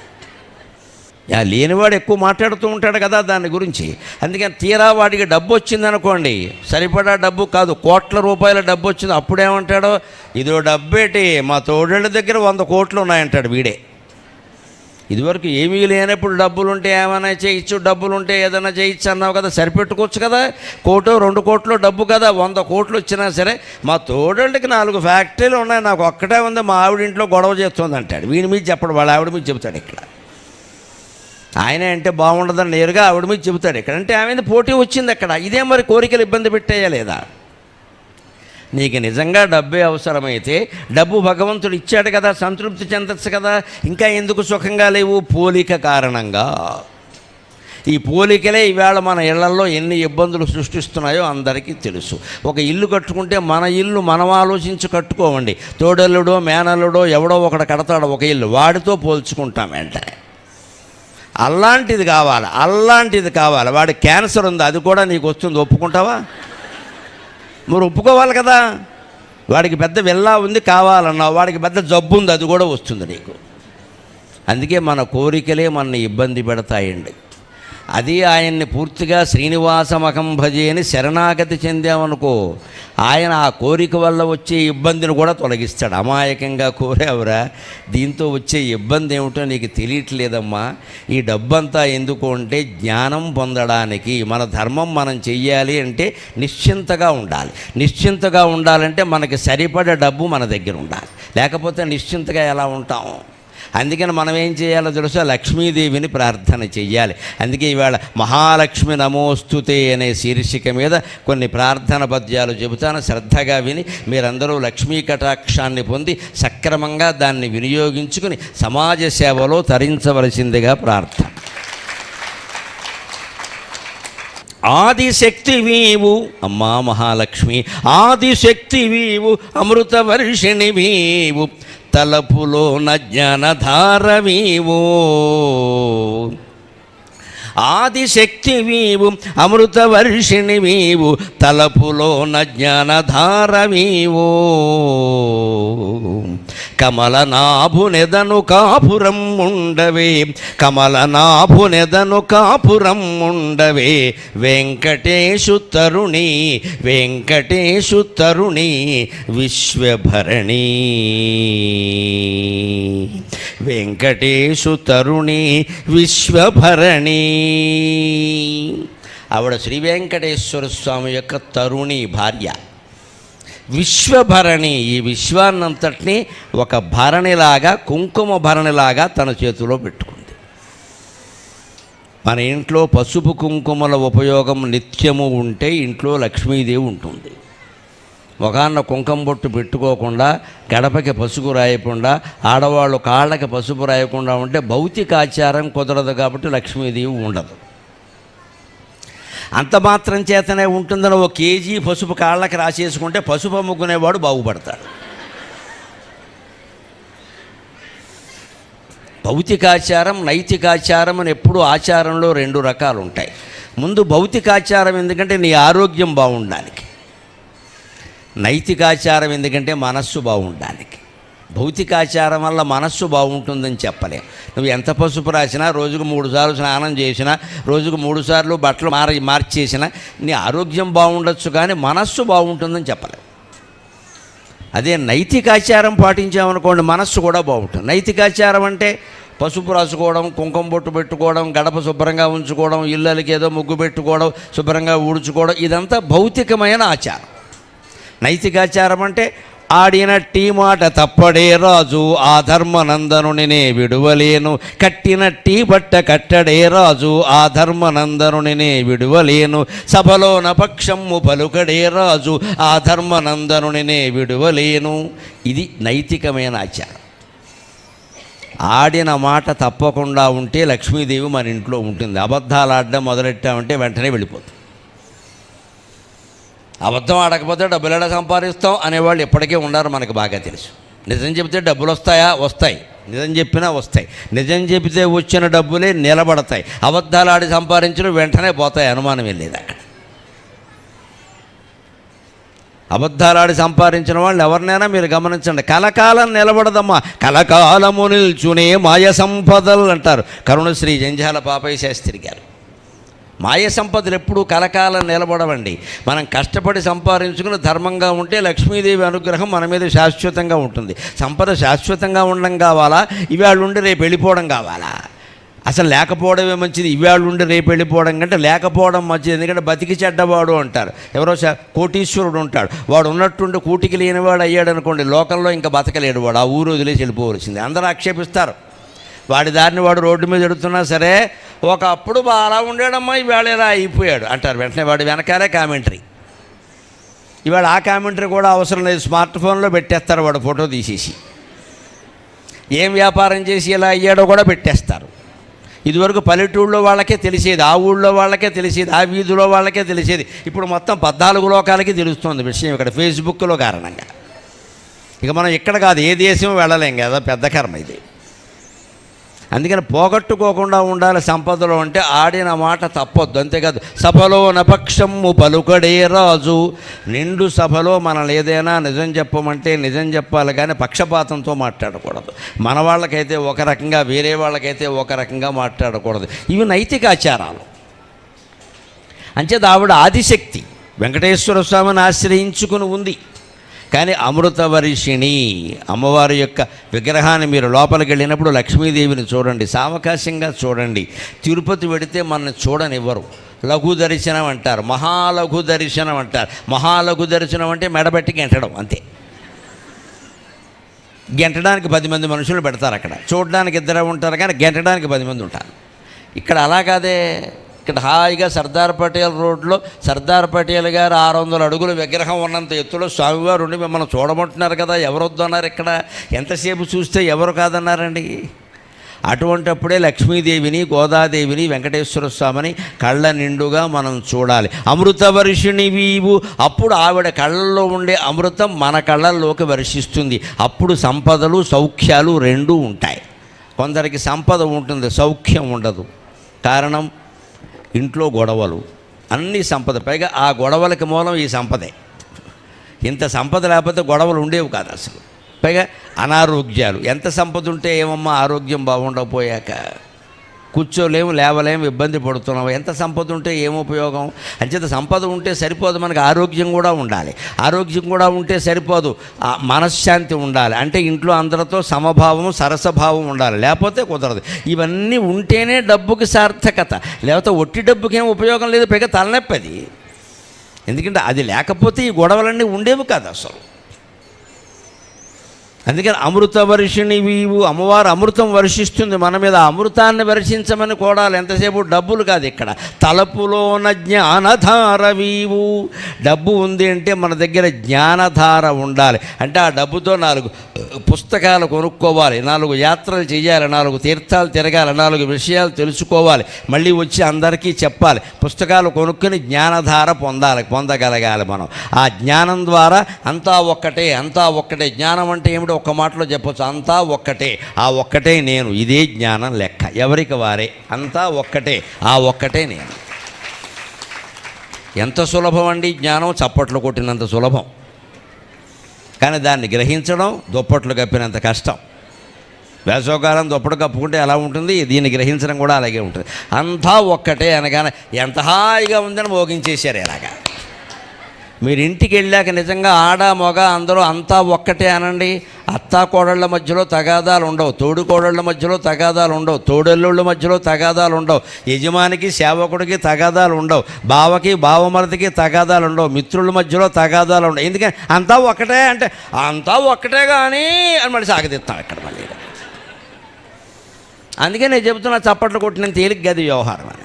లేనివాడు ఎక్కువ మాట్లాడుతూ ఉంటాడు కదా దాని గురించి. అందుకని తీరా వాడికి డబ్బు వచ్చిందనుకోండి, సరిపడా డబ్బు కాదు, కోట్ల రూపాయల డబ్బు వచ్చింది, అప్పుడేమంటాడో, ఇదో డబ్బేటి మా తోడేళ్ళ దగ్గర 100 కోట్లు ఉన్నాయంటాడు వీడే. ఇదివరకు ఏమీ లేనప్పుడు డబ్బులుంటే ఏమైనా చేయొచ్చు, డబ్బులుంటే ఏదైనా చేయొచ్చు అన్నావు కదా, సరిపెట్టుకోవచ్చు కదా. 1 2 కోట్లు డబ్బు కదా, 100 కోట్లు వచ్చినా సరే మా తోడేళ్ళకి 4 ఫ్యాక్టరీలు ఉన్నాయి, నాకు ఒక్కటే ఉంది, మా ఆవిడ ఇంట్లో గొడవ చేస్తుంది అంటాడు. వీడి మీద చెప్పడు, వాళ్ళ ఆవిడ మీద చెబుతాడు. ఇక్కడ ఆయన అంటే బాగుండదని నేరుగా ఆవిడ మీద చెబుతాడు. ఇక్కడ అంటే ఆమె పోటీ వచ్చింది అక్కడ. ఇదే మరి కోరికలు ఇబ్బంది పెట్టేయా లేదా? నీకు నిజంగా డబ్బే అవసరమైతే డబ్బు భగవంతుడు ఇచ్చాడు కదా, సంతృప్తి చెందచ్చు కదా. ఇంకా ఎందుకు సుఖంగా లేవు? పోలిక కారణంగా. ఈ పోలికలే ఈవేళ మన ఇళ్లల్లో ఎన్ని ఇబ్బందులు సృష్టిస్తున్నాయో అందరికీ తెలుసు. ఒక ఇల్లు కట్టుకుంటే మన ఇల్లు మనం ఆలోచించి కట్టుకోవండి. తోడల్లుడో మేనల్లుడో ఎవడో ఒకడు కడతాడు ఒక ఇల్లు, వాడితో పోల్చుకుంటాం వెంటనే. అలాంటిది కావాలి. వాడి క్యాన్సర్ ఉంది, అది కూడా నీకు వస్తుంది, ఒప్పుకుంటావా? మరి ఒప్పుకోవాలి కదా. వాడికి పెద్ద విల్లా ఉంది కావాలన్నావు, వాడికి పెద్ద జబ్బు ఉంది, అది కూడా వస్తుంది నీకు. అందుకే మన కోరికలే మనని ఇబ్బంది పెడతాయండి. అది ఆయన్ని పూర్తిగా శ్రీనివాసమఖం భజే అని శరణాగతి చెందామనుకో, ఆయన ఆ కోరిక వల్ల వచ్చే ఇబ్బందిని కూడా తొలగిస్తాడు. అమాయకంగా కోరావురా, దీంతో వచ్చే ఇబ్బంది ఏమిటో నీకు తెలియట్లేదమ్మా. ఈ డబ్బంతా ఎందుకు అంటే జ్ఞానం పొందడానికి. మన ధర్మం మనం చెయ్యాలి అంటే నిశ్చింతగా ఉండాలి. నిశ్చింతగా ఉండాలంటే మనకి సరిపడే డబ్బు మన దగ్గర ఉండాలి, లేకపోతే నిశ్చింతగా ఎలా ఉంటాం? అందుకని మనం ఏం చేయాలో తెలుసా? లక్ష్మీదేవిని ప్రార్థన చెయ్యాలి. అందుకే ఇవాళ మహాలక్ష్మి నమోస్తుతే అనే శీర్షిక మీద కొన్ని ప్రార్థన పద్యాలు చెబుతాను, శ్రద్ధగా విని మీరందరూ లక్ష్మీ కటాక్షాన్ని పొంది సక్రమంగా దాన్ని వినియోగించుకుని సమాజ సేవలో తరించవలసిందిగా ప్రార్థన. ఆదిశక్తివీవు అమ్మా మహాలక్ష్మి, ఆదిశక్తివీవు అమృతవర్షిణివీవు, తలపులోన జ్ఞానధారవీవో. ఆదిశక్తివీవు అమృతవర్షిణివీవు, తలపులోన జ్ఞానధారవీవో. కమలనాభునెదను కాపురం ఉండవే, కమలనాభునెదను కాపురం ఉండవే, వెంకటేశు తరుణి, వెంకటేశు తరుణి విశ్వభరణి, వెంకటేశు తరుణి విశ్వభరణి. ఆవిడ శ్రీ వెంకటేశ్వర స్వామి యొక్క తరుణి భార్య, విశ్వభరణి. ఈ విశ్వాన్నంతటినీ ఒక భరణిలాగా, కుంకుమ భరణిలాగా తన చేతిలో పెట్టుకుంది. మన ఇంట్లో పసుపు కుంకుమల ఉపయోగం నిత్యము ఉంటే ఇంట్లో లక్ష్మీదేవి ఉంటుంది. ముఖాన్న కుంకుమ బొట్టు పెట్టుకోకుండా, గడపకి పసుపు రాయకుండా, ఆడవాళ్ళు కాళ్ళకి పసుపు రాయకుండా ఉంటే భౌతికాచారం కుదరదు, కాబట్టి లక్ష్మీదేవి ఉండదు. అంత మాత్రం చేతనే ఉంటుందని ఓ కేజీ పసుపు కాళ్ళకి రాసేసుకుంటే పసుపు అమ్ముకునేవాడు బాగుపడతాడు. భౌతికాచారం, నైతికాచారం అని ఎప్పుడూ ఆచారంలో 2 రకాలు ఉంటాయి. ముందు భౌతికాచారం ఎందుకంటే నీ ఆరోగ్యం బాగుండడానికి, నైతికాచారం ఎందుకంటే మనస్సు బాగుండడానికి. భౌతికాచారం వల్ల మనస్సు బాగుంటుందని చెప్పలేం. నువ్వు ఎంత పసుపు రాసినా, రోజుకు 3 సార్లు స్నానం చేసినా, రోజుకు 3 సార్లు బట్టలు మార్చేసినా నీ ఆరోగ్యం బాగుండొచ్చు, కానీ మనస్సు బాగుంటుందని చెప్పలేం. అదే నైతికాచారం పాటించామనుకోండి, మనస్సు కూడా బాగుంటుంది. నైతికాచారం అంటే పసుపు రాసుకోవడం, కుంకుమ బొట్టు పెట్టుకోవడం, గడప శుభ్రంగా ఉంచుకోవడం, ఇళ్ళకి ఏదో ముగ్గు పెట్టుకోవడం, శుభ్రంగా ఊడ్చుకోవడం, ఇదంతా భౌతికమైన ఆచారం. నైతికాచారం అంటే ఆడినట్టి మాట తప్పడే రాజు, ఆ ధర్మనందనునినే విడువలేను, కట్టినట్టి బట్ట కట్టడే రాజు, ఆ ధర్మనందనునినే విడువలేను, సభలోన పక్షము పలుకడే రాజు, ఆ ధర్మనందనునినే విడువలేను. ఇది నైతికమైన ఆచారం. ఆడిన మాట తప్పకుండా ఉంటే లక్ష్మీదేవి మన ఇంట్లో ఉంటుంది. అబద్ధాలు ఆడడం మొదలెట్టామంటే వెంటనే వెళ్ళిపోతుంది. అబద్ధం ఆడకపోతే డబ్బులు ఎలా సంపాదిస్తాం అనేవాళ్ళు ఎప్పటికీ ఉన్నారు, మనకు బాగా తెలుసు. నిజం చెబితే డబ్బులు వస్తాయా? వస్తాయి. నిజం చెప్పినా వస్తాయి. నిజం చెబితే వచ్చిన డబ్బులే నిలబడతాయి. అబద్ధాలు ఆడి సంపాదించడం వెంటనే పోతాయి, అనుమానం వెళ్ళేది అక్కడ. అబద్ధాలాడి సంపాదించిన వాళ్ళు ఎవరినైనా మీరు గమనించండి, కలకాలం నిలబడదమ్మా. కలకాలము నిల్చునే మాయ సంపదలు అంటారు కరుణశ్రీ జంజాల పాపయ్య శాస్త్రి గారు. మాయ సంపదలు ఎప్పుడూ కలకాలం నిలబడవండి. మనం కష్టపడి సంపాదించుకుని ధర్మంగా ఉంటే లక్ష్మీదేవి అనుగ్రహం మన మీద శాశ్వతంగా ఉంటుంది. సంపద శాశ్వతంగా ఉండడం కావాలా, ఇవాళ ఉండి రేపు వెళ్ళిపోవడం కావాలా? అసలు లేకపోవడమే మంచిది. ఇవాళ ఉండి రేపు వెళ్ళిపోవడం కంటే లేకపోవడం మంచిది. ఎందుకంటే బతికి చెడ్డవాడు అంటారు. ఎవరో కోటీశ్వరుడు ఉంటాడు, వాడు ఉన్నట్టుండి కూటికి లేనివాడు అయ్యాడు అనుకోండి, లోకంలో ఇంకా బతకలేడు వాడు, ఆ ఊరు వదిలేసి వెళ్ళిపోవలసింది. అందరూ ఆక్షేపిస్తారు. వాడి దారిని వాడు రోడ్డు మీద ఎడుతున్నా సరే, ఒకప్పుడు బాగా ఉండేడమ్మా, ఈవేళ ఇలా అయిపోయాడు అంటారు. వెంటనే వాడి వెనకాలే కామెంటరీ. ఇవాళ ఆ కామెంటరీ కూడా అవసరం లేదు, స్మార్ట్ ఫోన్లో పెట్టేస్తారు వాడు ఫోటో తీసేసి. ఏం వ్యాపారం చేసి ఇలా అయ్యాడో కూడా పెట్టేస్తారు. ఇదివరకు పల్లెటూళ్ళలో వాళ్ళకే తెలిసేది, ఆ ఊళ్ళో వాళ్ళకే తెలిసేది, ఆ వీధిలో వాళ్ళకే తెలిసేది. ఇప్పుడు మొత్తం 14 లోకాలకి తెలుస్తుంది విషయం ఇక్కడ ఫేస్బుక్లో కారణంగా. ఇక మనం ఇక్కడ కాదు, ఏ దేశం వెళ్ళలేం కదా, పెద్ద కర్మ ఇది. అందుకని పోగొట్టుకోకుండా ఉండాలి సంపదలో. అంటే ఆడిన మాట తప్పొద్దు, అంతేకాదు. సభలో నపక్షము పలుకడే రాజు. నిండు సభలో మనల్ని ఏదైనా నిజం చెప్పమంటే నిజం చెప్పాలి, కానీ పక్షపాతంతో మాట్లాడకూడదు. మన వాళ్ళకైతే ఒక రకంగా, వేరే వాళ్ళకైతే ఒక రకంగా మాట్లాడకూడదు. ఇవి నైతిక ఆచారాలు. అంచేత ఆవిడ ఆదిశక్తి వెంకటేశ్వర స్వామిని ఆశ్రయించుకుని ఉంది. కానీ అమృతవర్షిణి అమ్మవారి యొక్క విగ్రహాన్ని మీరు లోపలికి వెళ్ళినప్పుడు లక్ష్మీదేవిని చూడండి, సావకాశంగా చూడండి. తిరుపతి వెడితే మనల్ని చూడనివ్వరు. లఘు దర్శనం అంటారు, మహాలఘు దర్శనం అంటారు. మహాలఘు దర్శనం అంటే మెడబెట్టి గెంటడం అంతే. గెంటడానికి 10 మంది మనుషులు పెడతారు అక్కడ, చూడడానికి 2 ఉంటారు, కానీ గెంటడానికి 10 మంది ఉంటారు. ఇక్కడ అలా కాదే. ఇక్కడ హాయిగా సర్దార్ పటేల్ రోడ్లో సర్దార్ పటేల్ గారు 600 అడుగుల విగ్రహం ఉన్నంత ఎత్తులో స్వామివారు ఉండి మిమ్మల్ని చూడమంటున్నారు కదా, ఎవరు వద్దన్నారు? ఇక్కడ ఎంతసేపు చూస్తే ఎవరు కాదన్నారండి? అటువంటప్పుడే లక్ష్మీదేవిని, గోదాదేవిని, వెంకటేశ్వర స్వామిని కళ్ళ నిండుగా మనం చూడాలి. అమృతవర్షిణి వీవు. అప్పుడు ఆవిడ కళ్ళల్లో ఉండే అమృతం మన కళ్ళల్లోకి వర్షిస్తుంది. అప్పుడు సంపదలు సౌఖ్యాలు 2 ఉంటాయి. కొందరికి సంపద ఉంటుంది, సౌఖ్యం ఉండదు. కారణం ఇంట్లో గొడవలు, అన్ని సంపద. పైగా ఆ గొడవలకి మూలం ఈ సంపదే. ఇంత సంపద లేకపోతే గొడవలు ఉండేవి కాదు అసలు. పైగా అనారోగ్యాలు. ఎంత సంపద ఉంటే ఏమమ్మా ఆరోగ్యం బాగుండకపోయాక? కూర్చోలేము, లేవలేము, ఇబ్బంది పడుతున్నాము. ఎంత సంపద ఉంటే ఏం ఉపయోగం? అంచేత సంపద ఉంటే సరిపోదు, మనకు ఆరోగ్యం కూడా ఉండాలి. ఆరోగ్యం కూడా ఉంటే సరిపోదు, మనశ్శాంతి ఉండాలి. అంటే ఇంట్లో అందరితో సమభావం, సరసభావం ఉండాలి, లేకపోతే కుదరదు. ఇవన్నీ ఉంటేనే డబ్బుకి సార్థకత, లేకపోతే ఒట్టి డబ్బుకి ఏం ఉపయోగం లేదు. పైగా తలనొప్పి అది. ఎందుకంటే అది లేకపోతే ఈ గొడవలన్నీ ఉండేవి కాదు అసలు. అందుకని అమృత వర్షిణి వీవు, అమ్మవారు అమృతం వర్షిస్తుంది మన మీద. అమృతాన్ని వర్షించమని కోడాలి. ఎంతసేపు డబ్బులు కాదు ఇక్కడ. తలపులోన జ్ఞానధార వీవు. డబ్బు ఉంది అంటే మన దగ్గర జ్ఞానధార ఉండాలి. అంటే ఆ డబ్బుతో 4 పుస్తకాలు కొనుక్కోవాలి, 4 యాత్రలు చేయాలి, 4 తీర్థాలు తిరగాలి, 4 విషయాలు తెలుసుకోవాలి, మళ్ళీ వచ్చి అందరికీ చెప్పాలి. పుస్తకాలు కొనుక్కొని జ్ఞానధార పొందగలగాలి మనం. ఆ జ్ఞానం ద్వారా అంతా ఒక్కటే, అంతా ఒక్కటే. జ్ఞానం అంటే ఏమిటో ఒక్క మాటలో చెప్పొచ్చు. అంతా ఒక్కటే, ఆ ఒక్కటే నేను. ఇదే జ్ఞానం లెక్క. ఎవరికి వారే. అంతా ఒక్కటే, ఆ ఒక్కటే నేను. ఎంత సులభం అండి జ్ఞానం. చప్పట్లు కొట్టినంత సులభం, కానీ దాన్ని గ్రహించడం దుప్పట్లు కప్పినంత కష్టం. వేసవకాలం దుప్పటి కప్పుకుంటే ఎలా ఉంటుంది, దీన్ని గ్రహించడం కూడా అలాగే ఉంటుంది. అంతా ఒక్కటే అనగానే ఎంత హాయిగా ఉందని మోగించేశారు. ఇలాగా మీరు ఇంటికి వెళ్ళాక నిజంగా ఆడ మగ అందరూ అంతా ఒక్కటే అనండి. అత్తా కోడళ్ళ మధ్యలో తగాదాలు ఉండవు, తోడు కోడళ్ళ మధ్యలో తగాదాలు ఉండవు, తోడెల్లుళ్ళ మధ్యలో తగాదాలు ఉండవు, యజమానికి సేవకుడికి తగాదాలు ఉండవు, బావకి బావమరదికి తగాదాలు ఉండవు, మిత్రుల మధ్యలో తగాదాలు ఉండవు. ఎందుకని అంతా ఒక్కటే అంటే అంతా ఒక్కటే కానీ అని మళ్ళీ సాగదీస్తాం ఇక్కడ మళ్ళీ. అందుకే నేను చెబుతున్నా, చప్పట్లు కొట్టిన తేలిక గది వ్యవహారం అని.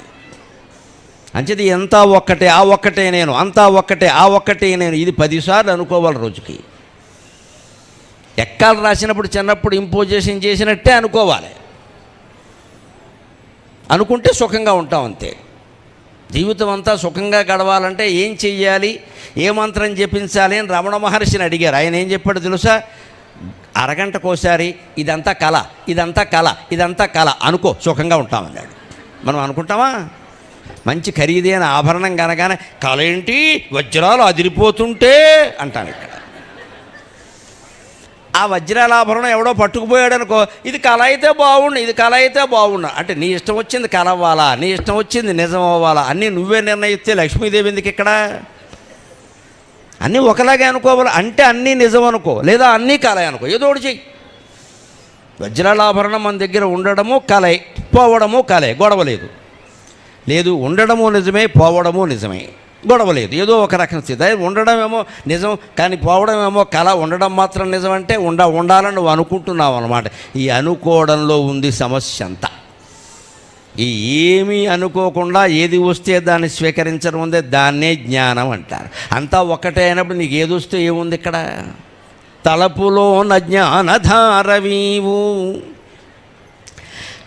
అంచేది అంతా ఒక్కటే, ఆ ఒక్కటే నేను, అంతా ఒక్కటే, ఆ ఒక్కటే నేను. ఇది 10 సార్లు అనుకోవాలి రోజుకి. ఎక్కాలు రాసినప్పుడు చిన్నప్పుడు ఇంపోజిషన్ చేసినట్టే అనుకోవాలి. అనుకుంటే సుఖంగా ఉంటాం అంతే. జీవితం అంతా సుఖంగా గడవాలంటే ఏం చెయ్యాలి, ఏ మంత్రం జపించాలి అని రమణ మహర్షిని అడిగారు. ఆయన ఏం చెప్పాడు తెలుసా? అరగంటకోసారి ఇదంతా కళ, ఇదంతా కళ, ఇదంతా కళ అనుకో, సుఖంగా ఉంటామన్నాడు. మనం అనుకుంటామా? మంచి ఖరీదైన ఆభరణం కనగానే కళ ఏంటి, వజ్రాలు అదిరిపోతుంటే అంటాను ఇక్కడ. ఆ వజ్రాల ఆభరణం ఎవడో పట్టుకుపోయాడు అనుకో, ఇది కళ అయితే బాగుండు, ఇది కళ అయితే బాగుండు అంటే నీ ఇష్టం వచ్చింది కళ అవ్వాలా, నీ ఇష్టం వచ్చింది నిజం అవ్వాలా, అన్నీ నువ్వే నిర్ణయిస్తే లక్ష్మీదేవి ఎందుకు ఇక్కడ? అన్నీ ఒకలాగే అనుకోవాలి అంటే అన్నీ నిజం అనుకో, లేదా అన్నీ కళ అనుకో, ఏదో ఒకటి చెయ్యి. వజ్రాల ఆభరణం మన దగ్గర ఉండడము కళే, పోవడము కళే, గొడవ లేదు. లేదు ఉండడము నిజమే, పోవడము నిజమే, గొడవ లేదు. ఏదో ఒక రకం స్థితి. ఉండడం ఏమో నిజం కానీ పోవడం ఏమో కళ. ఉండడం మాత్రం నిజం అంటే ఉండాలని నువ్వు అనుకుంటున్నావు అన్నమాట. ఈ అనుకోవడంలో ఉంది సమస్య అంతా. ఈ ఏమీ అనుకోకుండా ఏది వస్తే దాన్ని స్వీకరించడం ఉందే దాన్నే జ్ఞానం అంటారు. అంతా ఒక్కటే అయినప్పుడు నీకు ఏది వస్తే ఏముంది ఇక్కడ? తలపులోన జ్ఞానధారవీవు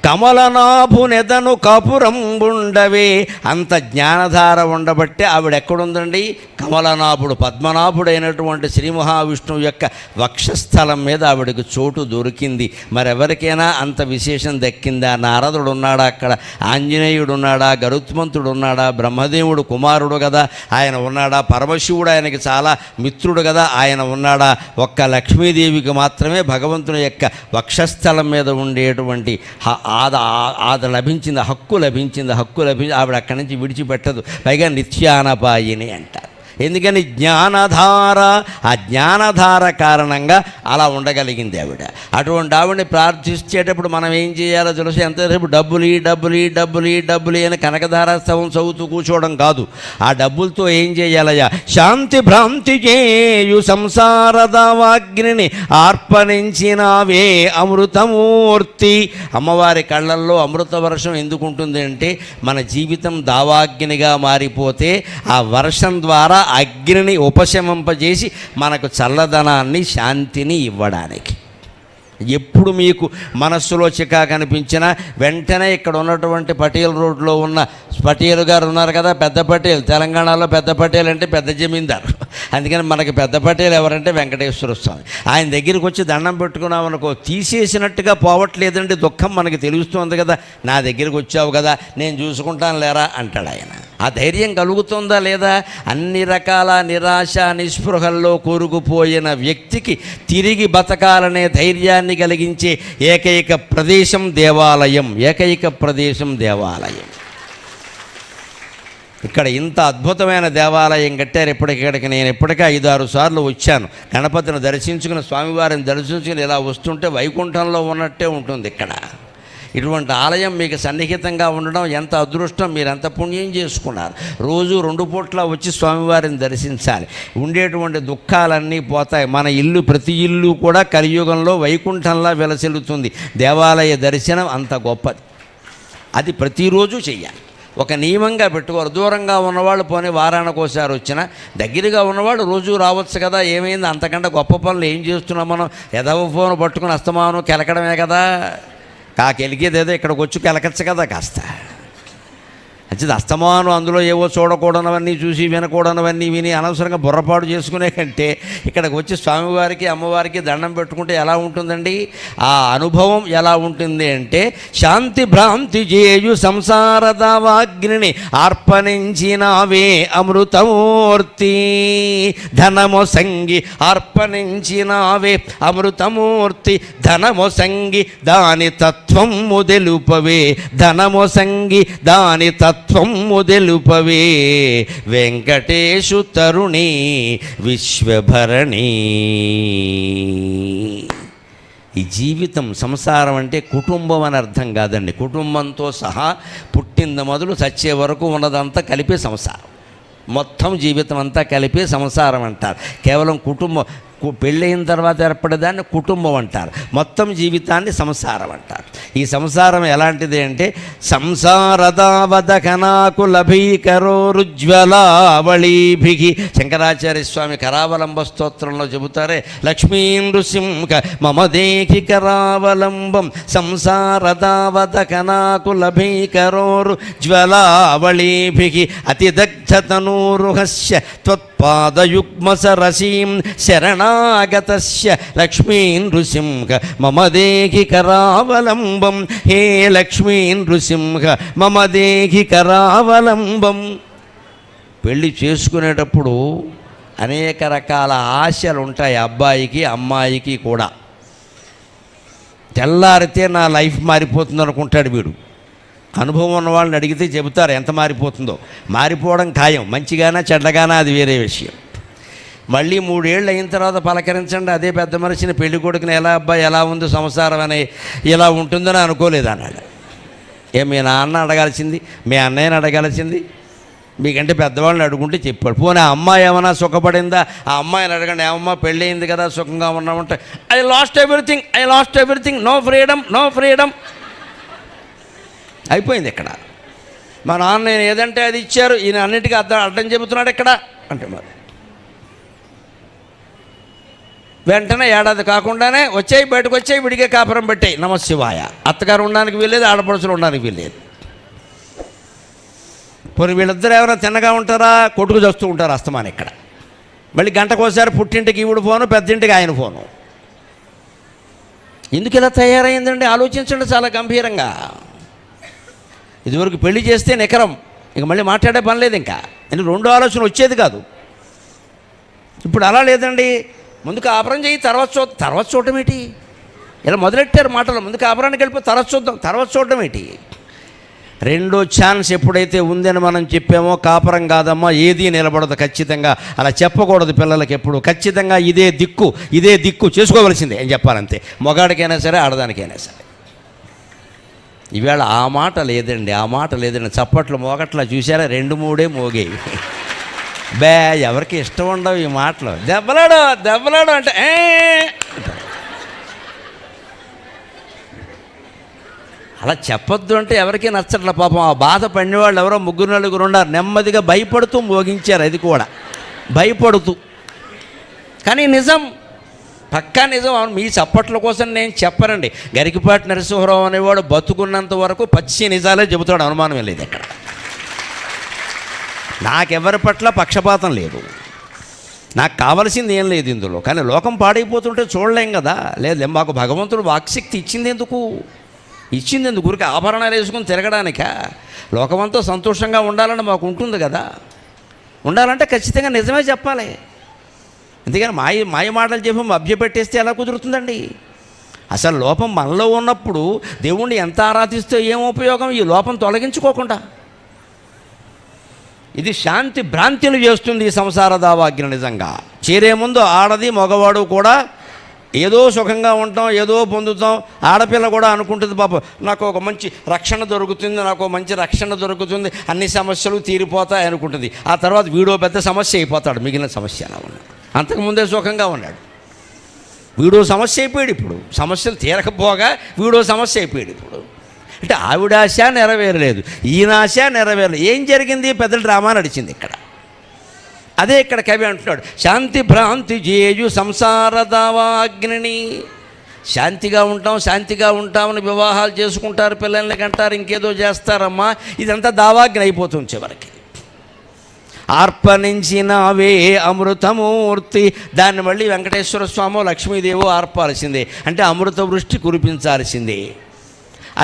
కమలనాభునెదను కపురంబుండవే. అంత జ్ఞానధార ఉండబట్టే ఆవిడెక్కడుందండి? కమలనాభుడు పద్మనాభుడైనటువంటి శ్రీ మహావిష్ణువు యొక్క వక్షస్థలం మీద ఆవిడకి చోటు దొరికింది. మరెవరికైనా అంత విశేషం దక్కిందా? నారదుడు ఉన్నాడా అక్కడ? ఆంజనేయుడు ఉన్నాడా? గరుత్మంతుడు ఉన్నాడా? బ్రహ్మదేవుడు కుమారుడు కదా ఆయన ఉన్నాడా? పరమశివుడు ఆయనకి చాలా మిత్రుడు కదా ఆయన ఉన్నాడా? ఒక్క లక్ష్మీదేవికి మాత్రమే భగవంతుని యొక్క వక్షస్థలం మీద ఉండేటువంటి హక్కు లభించింది. ఆవిడ అక్కడి నుంచి విడిచిపెట్టదు. పైగా నిత్యానపాయిని అంటారు. ఎందుకని? జ్ఞానధార. ఆ జ్ఞానధార కారణంగా అలా ఉండగలిగింది ఆవిడ. అటువంటి ఆవిడని ప్రార్థించేటప్పుడు మనం ఏం చేయాలో తెలుసు? ఎంతసేపు డబ్బులు అని కనకధారాస్తవం చదువుతూ కూర్చోవడం కాదు. ఆ డబ్బులతో ఏం చేయాలయ్యా? శాంతి భ్రాంతి చేయు సంసార దావాగ్నిని ఆర్పణించినావే అమృతమూర్తి. అమ్మవారి కళ్ళల్లో అమృత వర్షం ఎందుకు ఉంటుంది అంటే మన జీవితం దావాగ్నిగా మారిపోతే ఆ వర్షం ద్వారా అగ్నిని ఉపశమింపజేసి మనకు చల్లదనాన్ని శాంతిని ఇవ్వడానికి. ఎప్పుడు మీకు మనస్సులో చికాకు అనిపించినా వెంటనే ఇక్కడ ఉన్నటువంటి పటేల్ రోడ్లో ఉన్న పటేల్ గారు ఉన్నారు కదా, పెద్ద పటేల్. తెలంగాణలో పెద్ద పటేల్ అంటే పెద్ద జమీందారు. అందుకని మనకి పెద్ద పటేల్ ఎవరంటే వెంకటేశ్వర స్వామి. ఆయన దగ్గరికి వచ్చి దండం పెట్టుకున్నామనుకో, తీసేసినట్టుగా పోవట్లేదండి దుఃఖం మనకి తెలుస్తుంది కదా. నా దగ్గరికి వచ్చావు కదా, నేను చూసుకుంటాను లేరా అంటాడు ఆయన. ఆ ధైర్యం కలుగుతుందా లేదా? అన్ని రకాల నిరాశ నిస్పృహల్లో కూరుకుపోయిన వ్యక్తికి తిరిగి బతకాలనే ధైర్యాన్ని కలిగించే ఏకైక ప్రదేశం దేవాలయం. ఇక్కడ ఇంత అద్భుతమైన దేవాలయం కట్టారు. ఇక్కడికి నేను ఇప్పటికే 5-6 సార్లు వచ్చాను. గణపతిని దర్శించుకుని, స్వామివారిని దర్శించుకుని ఇలా వస్తుంటే వైకుంఠంలో ఉన్నట్టే ఉంటుంది ఇక్కడ. ఇటువంటి ఆలయం మీకు సన్నిహితంగా ఉండడం ఎంత అదృష్టం, మీరు ఎంత పుణ్యం చేసుకున్నారు. రోజు 2 పూట్ల వచ్చి స్వామివారిని దర్శించాలి. ఉండేటువంటి దుఃఖాలన్నీ పోతాయి. మన ఇల్లు, ప్రతి ఇల్లు కూడా కలియుగంలో వైకుంఠంలా విలసిల్లుతుంది. దేవాలయ దర్శనం అంత గొప్పది. అది ప్రతిరోజు చెయ్యాలి. ఒక నియమంగా పెట్టుకోరు. దూరంగా ఉన్నవాళ్ళు పోనీ వారానికి ఒకసారి వచ్చినా, దగ్గరగా ఉన్నవాళ్ళు రోజు రావచ్చు కదా. ఏమైంది, అంతకంటే గొప్ప పనులు ఏం చేస్తున్నాం మనం? ఎదవ ఫోన్ పట్టుకుని అస్తమానం కెలకడమే కదా. కెలికేదేదో ఇక్కడికి వచ్చి కెలకచ్చు కదా కాస్త. అది అస్తమానం అందులో ఏవో చూడకూడనవన్నీ చూసి వినకూడనవన్నీ విని అనవసరంగా బుర్రపాటు చేసుకునే కంటే ఇక్కడికి వచ్చి స్వామివారికి అమ్మవారికి దండం పెట్టుకుంటే ఎలా ఉంటుందండి? ఆ అనుభవం ఎలా ఉంటుంది అంటే, శాంతి భ్రాంతి చేయు సంసార దావాగ్నిని ఆర్పణించినావే అమృతమూర్తి, ధనము సంగి ఆర్పణించినావే అమృతమూర్తి, ధనము సంగి దాని తత్వం మొదలుపవే, ధనము సంగి దాని తత్వం మొదలుపవే, వెంకటేశు తరుణి విశ్వభరణి. ఈ జీవితం, సంసారం అంటే కుటుంబం అని అర్థం కాదండి. కుటుంబంతో సహా పుట్టింది మొదలు చచ్చే వరకు ఉన్నదంతా కలిపే సంసారం. మొత్తం జీవితం అంతా కలిపే సంసారం అంటారు. కేవలం కుటుంబం, పెళ్ళయిన తర్వాత ఏర్పడేదాన్ని కుటుంబం అంటారు. మొత్తం జీవితాన్ని సంసారం అంటారు. ఈ సంసారం ఎలాంటిది అంటే, సంసారదావదకనాకులభీకరోరుజ్వలావళీభి. శంకరాచార్య స్వామి కరావలంబ స్తోత్రంలో చెబుతారే, లక్ష్మీ నృసింహ మమ దేహి కరావలంబం, సంసారదావదకనాకులభీకరోరుజ్వలావళీభి, అతిదగ్ధతనూరుహస్య త్వత్పాదయుగ్మసరసీం శరణాగతస్య లక్ష్మీ నృసింహ మమ దేహి కరావలంబం. హే లక్ష్మీ నృసింహ మమ దేహి కరావలంబం. పెళ్ళి చేసుకునేటప్పుడు అనేక రకాల ఆశలు ఉంటాయి అబ్బాయికి అమ్మాయికి కూడా. తెల్లారితే నా లైఫ్ మారిపోతుంది అనుకుంటాడు వీడు. అనుభవం ఉన్న వాళ్ళని అడిగితే చెబుతారు ఎంత మారిపోతుందో. మారిపోవడం ఖాయం, మంచిగానా చెడ్డగానా అది వేరే విషయం. మళ్ళీ 3 ఏళ్ళు అయిన తర్వాత పలకరించండి, అదే పెద్ద మనిషిని, పెళ్లి కొడుకుని, ఎలా అబ్బాయి ఎలా ఉంది సంసారం అని, ఇలా ఉంటుందని అనుకోలేదు అన్నాడు. మీ నాన్న అడగాల్సింది, మీ అన్నయ్యని అడగాల్సింది, మీకంటే పెద్దవాళ్ళని అడుగుంటే చెప్పాడు. పోనీ ఆ అమ్మాయి ఏమైనా సుఖపడిందా? ఆ అమ్మాయిని అడగండి, ఏమమ్మా పెళ్ళి అయింది కదా సుఖంగా ఉన్నామంటే, I lost everything, no freedom. అయిపోయింది ఇక్కడ. మా నాన్న నేను ఏదంటే అది ఇచ్చారు, ఈయన అన్నిటికీ అడ్డం చెబుతున్నాడు ఇక్కడ అంటే, మరి వెంటనే ఏడాది కాకుండానే బయటకు వచ్చాయి, విడిగే కాపురం పెట్టాయి. నమశివాయ. అత్తగారు ఉండడానికి వీల్లేదు, ఆడపడుచులు ఉండడానికి వీల్లేదు. పోనీ వీళ్ళిద్దరు ఎవరైనా తిన్నగా ఉంటారా? కొట్టుకు చేస్తూ ఉంటారు అస్తమానం ఇక్కడ. మళ్ళీ గంటకోసారి పుట్టింటికి ఈవిడ ఫోను, పెద్దింటికి ఆయన ఫోను. ఎందుకు ఇలా తయారైందండి? ఆలోచించండి చాలా గంభీరంగా. ఇదివరకు పెళ్లి చేస్తే నికరం, ఇక మళ్ళీ మాట్లాడే పని లేదు. ఇంకా రెండో ఆలోచన వచ్చేది కాదు. ఇప్పుడు అలా లేదండి. ముందు కాపురం చేయి, తర్వాత చూడటం ఏంటి? ఇలా మొదలెట్టారు మాటలు. ముందు కాపురానికి వెళ్ళిపోయి తర్వాత చూడటం ఏంటి? రెండో ఛాన్స్ ఎప్పుడైతే ఉందని మనం చెప్పామో, కాపురం కాదమ్మా ఏదీ నిలబడదు ఖచ్చితంగా. అలా చెప్పకూడదు పిల్లలకి ఎప్పుడు. ఖచ్చితంగా ఇదే దిక్కు చేసుకోవలసిందే అని చెప్పాలంతే, మొగాడికైనా సరే ఆడదానికైనా సరే. ఈవేళ ఆ మాట లేదండి. చప్పట్లు మోగట్లా చూసారా? 2-3 మోగేవి. ఎవరికి ఇష్టం ఉండవు ఈ మాటలు. దెబ్బలాడు అంటే అలా చెప్పొద్దు అంటే ఎవరికీ నచ్చట్ల. పాపం ఆ బాధ పడిన వాళ్ళు ఎవరో 3-4 ఉన్నారు. నెమ్మదిగా భయపడుతూ మోగించారు, అది కూడా భయపడుతూ. కానీ నిజం, పక్కా నిజం. మీ చప్పట్ల కోసం నేను చెప్పనండి. గరికపాటి నరసింహరావు అనేవాడు బతుకున్నంత వరకు పచ్చి నిజాలే చెబుతాడు, అనుమానం లేదు ఇక్కడ. నాకెవరి పట్ల పక్షపాతం లేదు, నాకు కావలసింది ఏం లేదు ఇందులో. కానీ లోకం పాడైపోతుంటే చూడలేం కదా. లేదు, మాకు భగవంతుడు వాక్శక్తి ఇచ్చింది ఎందుకు? ఊరికి ఆభరణాలు వేసుకుని తిరగడానికా? లోకమంతా సంతోషంగా ఉండాలని మాకు ఉంటుంది కదా. ఉండాలంటే ఖచ్చితంగా నిజమే చెప్పాలి. అందుకని మాయ మాటలు చెప్పి అభ్యపెట్టేస్తే ఎలా కుదురుతుందండి? అసలు లోపం మనలో ఉన్నప్పుడు దేవుణ్ణి ఎంత ఆరాధిస్తే ఏం ఉపయోగం? ఈ లోపం తొలగించుకోకుండా. ఇది శాంతి భ్రాంతిని చేస్తుంది ఈ సంసార దావాగ్ని. నిజంగా చేరే ముందు ఆడది మగవాడు కూడా ఏదో సుఖంగా ఉంటాం, ఏదో పొందుతాం. ఆడపిల్ల కూడా అనుకుంటుంది పాపం, నాకు ఒక మంచి రక్షణ దొరుకుతుంది, నాకు ఒక మంచి రక్షణ దొరుకుతుంది, అన్ని సమస్యలు తీరిపోతాయి అనుకుంటుంది. ఆ తర్వాత వీడో పెద్ద సమస్య అయిపోతాడు, మిగిలిన సమస్య అలా ఉన్నాడు. అంతకుముందే సుఖంగా ఉన్నాడు, వీడో సమస్య అయిపోయాడు. ఇప్పుడు సమస్యలు తీరకపోగా వీడో సమస్య అయిపోయాడు. ఇప్పుడు అంటే ఆవిడ ఆశ నెరవేరలేదు, ఈయన ఆశ నెరవేరలేదు. ఏం జరిగింది? పెద్ద డ్రామా నడిచింది ఇక్కడ. అదే ఇక్కడ కవి అంటున్నాడు, శాంతి భ్రాంతి జేయు సంసార దావాగ్ని. శాంతిగా ఉంటామని వివాహాలు చేసుకుంటారు, పిల్లల్ని కంటారు, ఇంకేదో చేస్తారమ్మా. ఇదంతా దావాగ్ని అయిపోతుంది చివరికి. ఆర్పణించినవే అమృతమూర్తి. దాన్ని మళ్ళీ వెంకటేశ్వర స్వామి లక్ష్మీదేవో ఆర్పాల్సిందే, అంటే అమృత వృష్టి కురిపించాల్సిందే.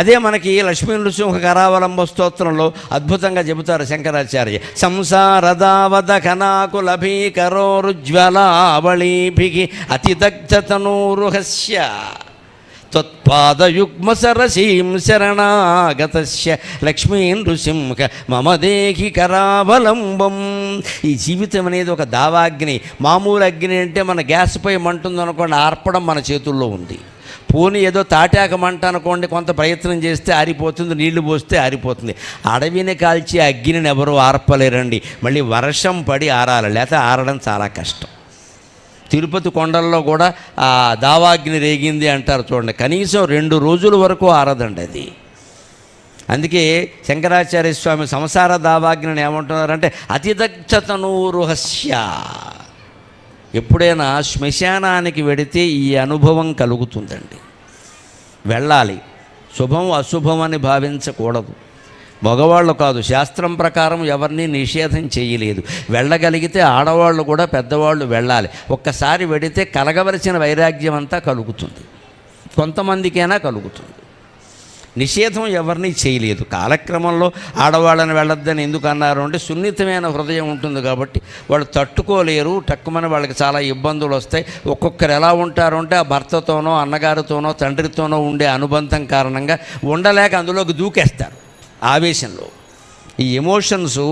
అదే మనకి లక్ష్మీ నృసింహ కరావలంబ స్తోత్రంలో అద్భుతంగా చెబుతారు శంకరాచార్య. సంసారదావద కనాకుల భీకరోరుజ్వలావళీభిః అతిదగ్ధతనూరుహస్య త్వత్పాదయుగ్మసరసీం శరణాగతస్య లక్ష్మీ నృసింహ మమ దేహి కరావలంబం. ఈ జీవితం అనేది ఒక దావాగ్ని. మామూలు అగ్ని అంటే మన గ్యాస్ పై మంటుంది అనుకోండి, ఆర్పడం మన చేతుల్లో ఉంది. పోనీ ఏదో తాటాక మంట అనుకోండి, కొంత ప్రయత్నం చేస్తే ఆరిపోతుంది, నీళ్లు పోస్తే ఆరిపోతుంది. అడవిని కాల్చి అగ్నిని ఎవరూ ఆర్పలేరండి. మళ్ళీ వర్షం పడి ఆరాలి, లేకపోతే ఆరడం చాలా కష్టం. తిరుపతి కొండల్లో కూడా ఆ దావాగ్ని రేగింది అంటారు చూడండి, కనీసం 2 రోజుల వరకు ఆరదండి అది. అందుకే శంకరాచార్య స్వామి సంసార దావాగ్నిని ఏమంటున్నారంటే అతిదగ్ధతనూరుహస్య. ఎప్పుడైనా శ్మశానానికి వెడితే ఈ అనుభవం కలుగుతుందండి. వెళ్ళాలి, శుభం అశుభం అని భావించకూడదు. మగవాళ్ళు కాదు, శాస్త్రం ప్రకారం ఎవరిని నిషేధం చేయలేదు. వెళ్ళగలిగితే ఆడవాళ్ళు కూడా పెద్దవాళ్ళు వెళ్ళాలి. ఒక్కసారి వెడితే కలగవలసిన వైరాగ్యం అంతా కలుగుతుంది, కొంతమందికైనా కలుగుతుంది. నిషేధం ఎవరిని చేయలేదు. కాలక్రమంలో ఆడవాళ్ళని వెళ్ళొద్దని ఎందుకు అన్నారు అంటే, సున్నితమైన హృదయం ఉంటుంది కాబట్టి వాళ్ళు తట్టుకోలేరు, టక్కుమని వాళ్ళకి చాలా ఇబ్బందులు వస్తాయి. ఒక్కొక్కరు ఎలా ఉంటారు అంటే ఆ భర్తతోనో అన్నగారితోనో తండ్రితోనో ఉండే అనుబంధం కారణంగా ఉండలేక అందులోకి దూకేస్తారు ఆవేశంలో. ఈ ఎమోషన్స్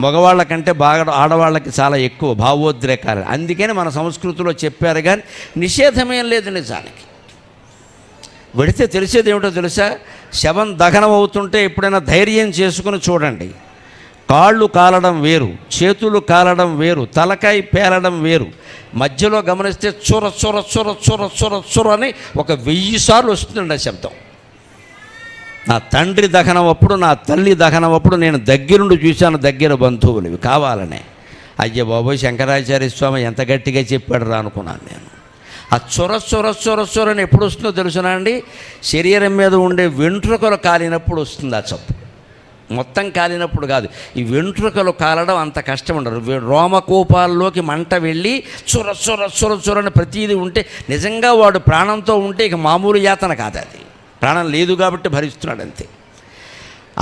మగవాళ్ళ కంటే బాగా ఆడవాళ్ళకి చాలా ఎక్కువ భావోద్రేకాలు. అందుకని మన సంస్కృతిలో చెప్పారు, కానీ నిషేధమేం లేదు. నిజానికి వెడితే తెలిసేది ఏమిటో తెలుసా? శవం దహనం అవుతుంటే ఎప్పుడైనా ధైర్యం చేసుకుని చూడండి. కాళ్ళు కాలడం వేరు, చేతులు కాలడం వేరు, తలకాయ పేలడం వేరు. మధ్యలో గమనిస్తే చుర చుర చుర చుర చుర చుర అని ఒక 1000 సార్లు వస్తుందండి ఆ శబ్దం. నా తండ్రి దహనం అప్పుడు, నా తల్లి దహనం అప్పుడు నేను దగ్గరుండి చూశాను, దగ్గర బంధువులు. ఇవి కావాలనే. అయ్య బాబోయ్, శంకరాచార్య స్వామి ఎంత గట్టిగా చెప్పాడు రా అనుకున్నాను నేను. ఆ చొర చొర చొర చొరని ఎప్పుడు వస్తుందో తెలుసునా అండి? శరీరం మీద ఉండే వెంట్రుకలు కాలినప్పుడు వస్తుంది ఆ చప్పు. మొత్తం కాలినప్పుడు కాదు, ఈ వెంట్రుకలు కాలడం అంత కష్టం ఉండదు. రోమకూపాల్లోకి మంట వెళ్ళి చొర చొర చొర చొరని ప్రతీది ఉంటే, నిజంగా వాడు ప్రాణంతో ఉంటే ఇక మామూలు యాతన కాదు అది. ప్రాణం లేదు కాబట్టి భరిస్తున్నాడు అంతే.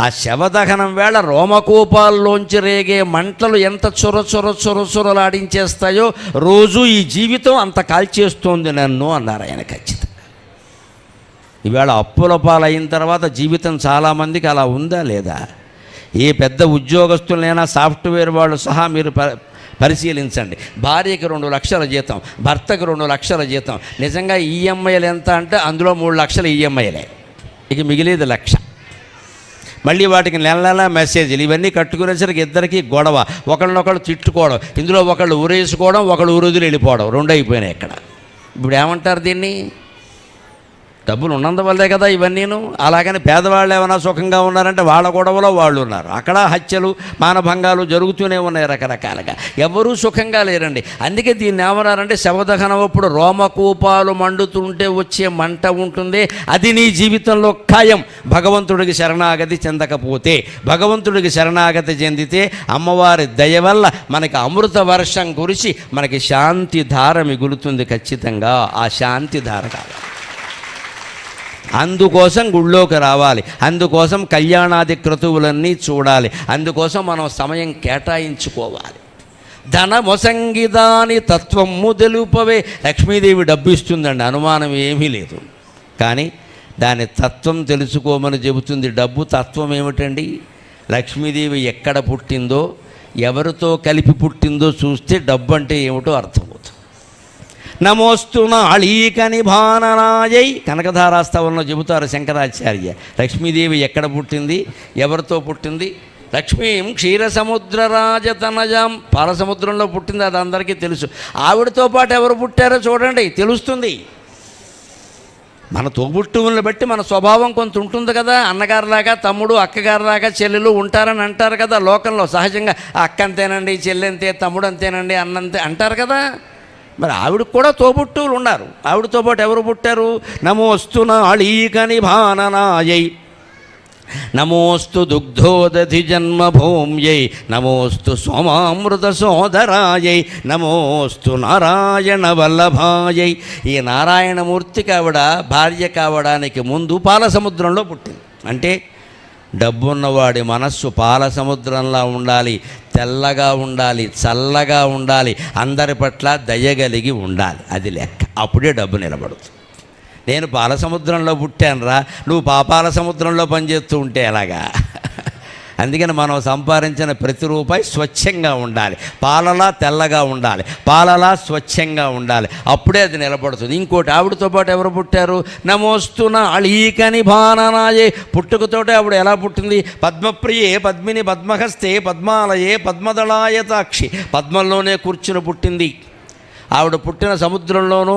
ఆ శవదహనం వేళ రోమకూపాల్లోంచి రేగే మంటలు ఎంత చొర చొర చొర చొరలాడించేస్తాయో, రోజు ఈ జీవితం అంత కాల్చేస్తోంది నన్ను అన్నారు ఆయన ఖచ్చితంగా. ఈవేళ అప్పుల పాలైన తర్వాత జీవితం చాలామందికి అలా ఉందా లేదా? ఏ పెద్ద ఉద్యోగస్తులైనా, సాఫ్ట్వేర్ వాళ్ళు సహా మీరు పరిశీలించండి. భార్యకి 2 లక్షల జీతం, భర్తకి 2 లక్షల జీతం. నిజంగా ఈఎంఐలు ఎంత అంటే అందులో 3 లక్షల ఈఎంఐలే, ఇక మిగిలేది 1 లక్ష. మళ్ళీ వాటికి నెల నెల మెసేజ్లు, ఇవన్నీ కట్టుకునేసరికి ఇద్దరికి గొడవ, ఒకళ్ళనొకళ్ళు తిట్టుకోవడం, ఇందులో ఒకళ్ళు ఊరేసుకోవడం, ఒకళ్ళు ఊరుదులు వెళ్ళిపోవడం, 2 అయిపోయినాయి ఇక్కడ. ఇప్పుడు ఏమంటారు దీన్ని? డబ్బులు ఉన్నందువల్లే కదా ఇవన్నీను. అలాగని పేదవాళ్ళు ఏమైనా సుఖంగా ఉన్నారంటే వాళ్ళ గొడవలో వాళ్ళు ఉన్నారు. అక్కడ హత్యలు, మానభంగాలు జరుగుతూనే ఉన్నాయి రకరకాలుగా. ఎవరూ సుఖంగా లేరండి. అందుకే దీన్ని ఏమన్నారంటే, శవదహనప్పుడు రోమకూపాలు మండుతుంటే వచ్చే మంట ఉంటుంది, అది నీ జీవితంలో ఖాయం. భగవంతుడికి శరణాగతి చెందకపోతే, భగవంతుడికి శరణాగతి చెందితే అమ్మవారి దయ వల్ల మనకి అమృత వర్షం కురిసి మనకి శాంతి ధార మిగులుతుంది ఖచ్చితంగా. ఆ శాంతి ధార కావాలి. అందుకోసం గుళ్ళోకి రావాలి, అందుకోసం కళ్యాణాది క్రతువులన్నీ చూడాలి, అందుకోసం మనం సమయం కేటాయించుకోవాలి. ధనమొసంగిదాని తత్వము తెలుపవే. లక్ష్మీదేవి డబ్బు ఇస్తుందండి, అనుమానం ఏమీ లేదు. కానీ దాని తత్వం తెలుసుకోమని చెబుతుంది. డబ్బు తత్వం ఏమిటండి? లక్ష్మీదేవి ఎక్కడ పుట్టిందో, ఎవరితో కలిపి పుట్టిందో చూస్తే డబ్బు అంటే ఏమిటో అర్థమవుతుంది. నమోస్తు నాళీకని భాననాయై. కనకధారాస్తవంలో చెబుతారు శంకరాచార్య, లక్ష్మీదేవి ఎక్కడ పుట్టింది, ఎవరితో పుట్టింది? లక్ష్మీం క్షీరసముద్రరాజతనజాం, పాలసముద్రంలో పుట్టింది, అది అందరికీ తెలుసు. ఆవిడతో పాటు ఎవరు పుట్టారో చూడండి, తెలుస్తుంది. మన తోబుట్టువులను బట్టి మన స్వభావం కొంత ఉంటుంది కదా. అన్నగారిలాగా తమ్ముడు, అక్కగారిలాగా చెల్లెలు ఉంటారని అంటారు కదా లోకంలో సహజంగా. అక్క అంతేనండి, చెల్లి అంతే, తమ్ముడు అంతేనండి, అన్నంతే అంటారు కదా. మరి ఆవిడకు కూడా తోబుట్టువులు ఉన్నారు. ఆవిడతో పాటు ఎవరు పుట్టారు? నమోస్తు నాళీకని భాననాయై, నమోస్తు దుగ్ధోదధి జన్మభూమ్యై, నమోస్తు సోమామృత సోదరాయై, నమోస్తు నారాయణ వల్లభాయై. ఈ నారాయణమూర్తికి ఆవిడ భార్య కావడానికి ముందు పాలసముద్రంలో పుట్టింది. అంటే డబ్బున్నవాడి మనస్సు పాలసముద్రంలా ఉండాలి, తెల్లగా ఉండాలి, చల్లగా ఉండాలి, అందరి పట్ల దయగలిగి ఉండాలి. అది లెక్క. అప్పుడే డబ్బు నిలబడుతుంది. నేను పాలసముద్రంలో పుట్టానురా, నువ్వు పాపాల సముద్రంలో పనిచేస్తూ ఉంటే ఎలాగా? అందుకని మనం సంపాదించిన ప్రతి రూపాయి స్వచ్ఛంగా ఉండాలి, పాలలా తెల్లగా ఉండాలి, పాలలా స్వచ్ఛంగా ఉండాలి. అప్పుడే అది నిలబడుతుంది. ఇంకోటి, ఆవిడతో పాటు ఎవరు పుట్టారు? నమోస్తున అళీకని భాననాయే. పుట్టుకతోటే ఆవిడ ఎలా పుట్టింది? పద్మప్రియే పద్మిని పద్మహస్తే పద్మాలయే పద్మదళాయతాక్షి. పద్మంలోనే కూర్చుని పుట్టింది. ఆవిడ పుట్టిన సముద్రంలోనూ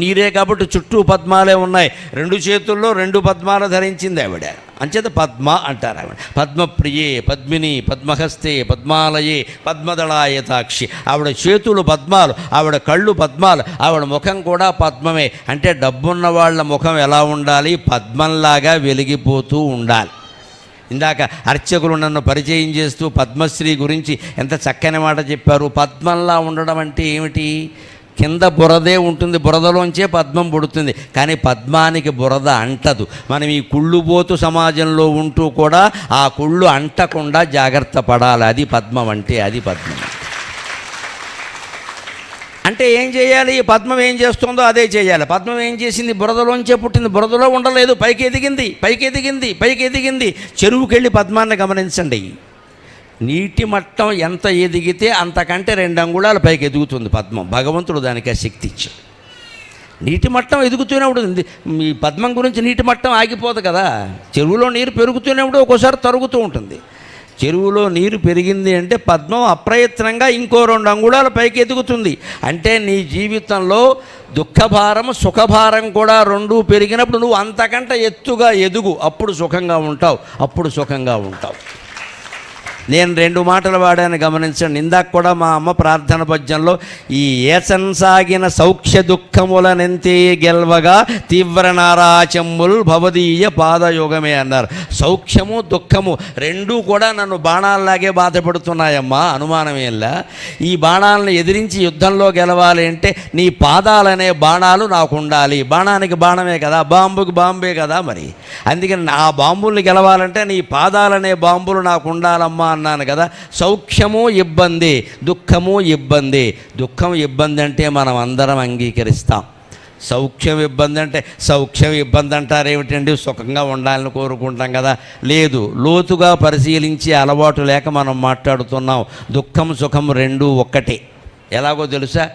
నీరే కాబట్టి చుట్టూ పద్మాలే ఉన్నాయి. 2 చేతుల్లో 2 పద్మాలు ధరించింది ఆవిడ. అంచేత పద్మ అంటారు ఆవిడ. పద్మప్రియే పద్మిని పద్మహస్తే పద్మాలయే పద్మదళాయతాక్షి. ఆవిడ చేతులు పద్మాలు, ఆవిడ కళ్ళు పద్మాలు, ఆవిడ ముఖం కూడా పద్మమే. అంటే డబ్బున్న వాళ్ళ ముఖం ఎలా ఉండాలి? పద్మంలాగా వెలిగిపోతూ ఉండాలి. ఇందాక అర్చకులు నన్ను పరిచయం చేస్తూ పద్మశ్రీ గురించి ఎంత చక్కని మాట చెప్పారు. పద్మంలా ఉండడం అంటే ఏమిటి? కింద బురదే ఉంటుంది, బురదలోంచే పద్మం పుడుతుంది. కానీ పద్మానికి బురద అంటదు. మనం ఈ కుళ్ళుబోతు సమాజంలో ఉంటూ కూడా ఆ కుళ్ళు అంటకుండా జాగ్రత్త పడాలి. అది పద్మం అంటే, అది పద్మం అంటే. ఏం చేయాలి? పద్మం ఏం చేస్తుందో అదే చేయాలి. పద్మం ఏం చేసింది? బురదలోంచే పుట్టింది, బురదలో ఉండలేదు, పైకి ఎదిగింది, పైకి ఎదిగింది, పైకి ఎదిగింది. చెరువుకెళ్ళి పద్మాన్ని గమనించండి. నీటి మట్టం ఎంత ఎదిగితే అంతకంటే 2 అంగుళాలు పైకి ఎదుగుతుంది పద్మం. భగవంతుడు దానికి ఆ శక్తి ఇచ్చాడు. నీటి మట్టం ఎదుగుతూనే ఉంటుంది. ఈ పద్మం గురించి నీటి మట్టం ఆగిపోదు కదా. చెరువులో నీరు పెరుగుతూనే ఉంటుంది, ఒక్కోసారి తరుగుతూ ఉంటుంది. చెరువులో నీరు పెరిగింది అంటే పద్మం అప్రయత్నంగా ఇంకో 2 అంగుళాల పైకి ఎదుగుతుంది. అంటే నీ జీవితంలో దుఃఖభారం సుఖభారం కూడా 2 పెరిగినప్పుడు నువ్వు అంతకంటే ఎత్తుగా ఎదుగు. అప్పుడు సుఖంగా ఉంటావు, అప్పుడు సుఖంగా ఉంటావు. నేను 2 మాటలు వాడాను గమనించండి. ఇందాక కూడా మా అమ్మ ప్రార్థన పద్యంలో ఈ ఏసన్సాగిన సౌఖ్య దుఃఖములనెంతే గెల్వగా తీవ్ర నారాచమ్ముల్ భవదీయ పాదయోగమే అన్నారు. సౌఖ్యము దుఃఖము 2 కూడా నన్ను బాణాల్లాగే బాధపడుతున్నాయమ్మా, అనుమానమేలా. ఈ బాణాలను ఎదిరించి యుద్ధంలో గెలవాలి అంటే నీ పాదాలనే బాణాలు నాకు ఉండాలి. బాణానికి బాణమే కదా, బాంబుకి బాంబే కదా. మరి అందుకని ఆ బాంబుల్ని గెలవాలంటే నీ పాదాలనే బాంబులు నాకు ఉండాలమ్మా అన్నాను కదా. సౌఖ్యము ఇబ్బంది, దుఃఖము ఇబ్బంది. దుఃఖం ఇబ్బంది అంటే మనం అందరం అంగీకరిస్తాం. సౌఖ్యం ఇబ్బంది అంటే సౌఖ్యం ఇబ్బంది అంటారేమిటండి? సుఖంగా ఉండాలని కోరుకుంటాం కదా. లేదు, లోతుగా పరిశీలించే అలవాటు లేక మనం మాట్లాడుతున్నాం. దుఃఖం సుఖం 2 ఒక్కటే. ఎలాగో తెలుసా?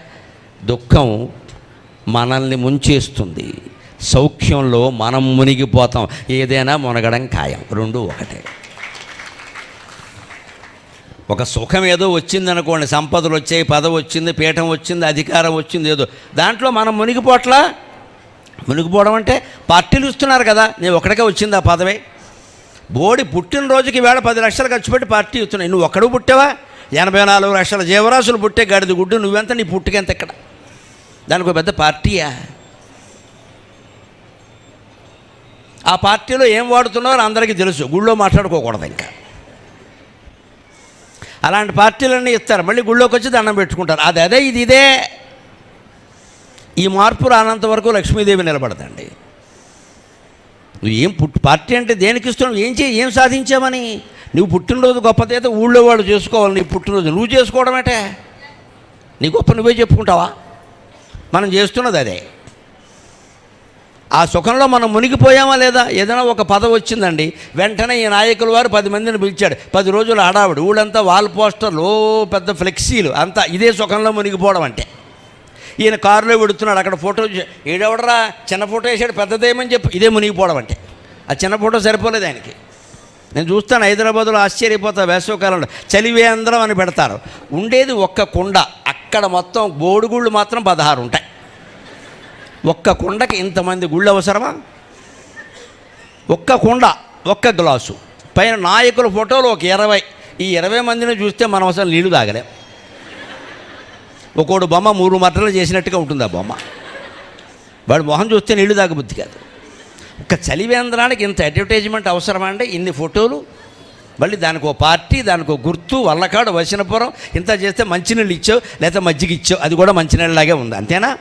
దుఃఖం మనల్ని ముంచేస్తుంది, సౌఖ్యంలో మనం మునిగిపోతాం. ఏదైనా మునగడం ఖాయం. 2 ఒకటే. ఒక సుఖం ఏదో వచ్చిందనుకోండి, సంపదలు వచ్చాయి, పదవి వచ్చింది, పీఠం వచ్చింది, అధికారం వచ్చింది, ఏదో దాంట్లో మనం మునిగిపోవట్లా. మునిగిపోవడం అంటే పార్టీలు ఇస్తున్నారు కదా, నేను ఒక్కడికే వచ్చింది ఆ పదవే. బోడి పుట్టినరోజుకి వేళ 10 లక్షలు ఖర్చు పెట్టి పార్టీ ఇస్తున్నాయి. నువ్వు ఒక్కడు పుట్టావా? 84 లక్షల జీవరాశులు పుట్టే గడిది గుడ్డు నువ్వెంత? నీ పుట్టుకెంత ఎక్కడ? దానికి ఒక పెద్ద పార్టీయా? ఆ పార్టీలో ఏం వాడుతున్నారో అందరికీ తెలుసు. గుళ్ళో మాట్లాడుకోకూడదు. ఇంకా అలాంటి పార్టీలన్నీ ఇస్తారు, మళ్ళీ గుళ్ళోకి వచ్చి దండం పెట్టుకుంటారు. అదే ఇది ఇదే. ఈ మార్పు రానంత వరకు లక్ష్మీదేవి నిలబడదండి. నువ్వు ఏం పార్టీ అంటే దేనికి ఇస్తున్నావు? ఏం సాధించామని? నువ్వు పుట్టినరోజు గొప్పదైతే ఊళ్ళో వాళ్ళు చేసుకోవాలి. నీ పుట్టినరోజు నువ్వు చేసుకోవడం అంటే నీ గొప్ప నువ్వే చెప్పుకుంటావా? మనం చేస్తున్నది అదే. ఆ సుఖంలో మనం మునిగిపోయామా లేదా? ఏదైనా ఒక పదవి వచ్చిందండి, వెంటనే ఈ నాయకుల వారు 10 మందిని పిలిచాడు. 10 రోజులు ఆడావిడ, ఊళ్ళంతా వాల్ పోస్టర్లు, పెద్ద ఫ్లెక్సీలు, అంతా ఇదే సుఖంలో మునిగిపోవడం అంటే. ఈయన కారులో పెడుతున్నాడు, అక్కడ ఫోటో ఏడెవడరా చిన్న ఫోటో వేసాడు, పెద్దదేమని చెప్పి ఇదే మునిగిపోవడం అంటే. ఆ చిన్న ఫోటో సరిపోలేదు ఆయనకి. నేను చూస్తాను హైదరాబాద్లో, ఆశ్చర్యపోతా, వేసవకాలంలో చలివేంద్రం అని పెడతారు. ఉండేది ఒక్క కుండ, అక్కడ మొత్తం బోడుగుళ్ళు మాత్రం 16 ఉంటాయి. ఒక్క కుండకి ఇంతమంది గుళ్ళు అవసరమా? ఒక్క కుండ, ఒక్క గ్లాసు, పైన నాయకుల ఫోటోలు ఒక 20. ఈ 20 మందిని చూస్తే మనం అసలు నీళ్లు తాగలేం. ఒక్కోడు బొమ్మ 3 మటలు చేసినట్టుగా ఉంటుంది ఆ బొమ్మ. వాడు మొహం చూస్తే నీళ్లు తాగబుద్ధి కాదు. ఒక చలివేంద్రానికి ఇంత అడ్వర్టైజ్మెంట్ అవసరమా అంటే? ఇన్ని ఫోటోలు, మళ్ళీ దానికి ఒక పార్టీ, దానికి ఒక గుర్తు, వల్లకాడు, వచనపురం, ఇంత చేస్తే మంచినీళ్ళు ఇచ్చావు లేకపోతే మజ్జిగ ఇచ్చావు, అది కూడా మంచినీళ్ళలాగే ఉంది, అంతేనా?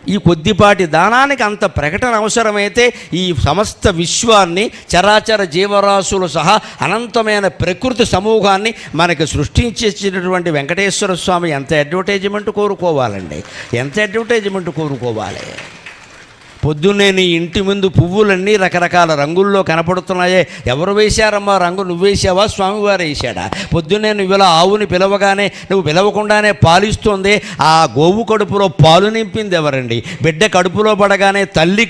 ఈ కొద్దిపాటి దానానికి అంత ప్రకటన అవసరమైతే ఈ సమస్త విశ్వాన్ని, చరాచర జీవరాశులు సహా అనంతమైన ప్రకృతి సమూహాన్ని మనకు సృష్టించేసినటువంటి వెంకటేశ్వర స్వామి ఎంత అడ్వర్టైజ్మెంట్ కోరుకోవాలండి, ఎంత అడ్వర్టైజ్మెంట్ కోరుకోవాలి. పొద్దున్నే నీ ఇంటి ముందు పువ్వులన్నీ రకరకాల రంగుల్లో కనపడుతున్నాయే, ఎవరు వేశారమ్మా రంగు? నువ్వు వేసావా, స్వామివారు వేశాడా? పొద్దున్నే నువ్వు ఇలా ఆవుని పిలవగానే, నువ్వు పిలవకుండానే పాలిస్తుంది, ఆ గోవు కడుపులో పాలు నింపింది ఎవరండి? బిడ్డ కడుపులో పడగానే తల్లి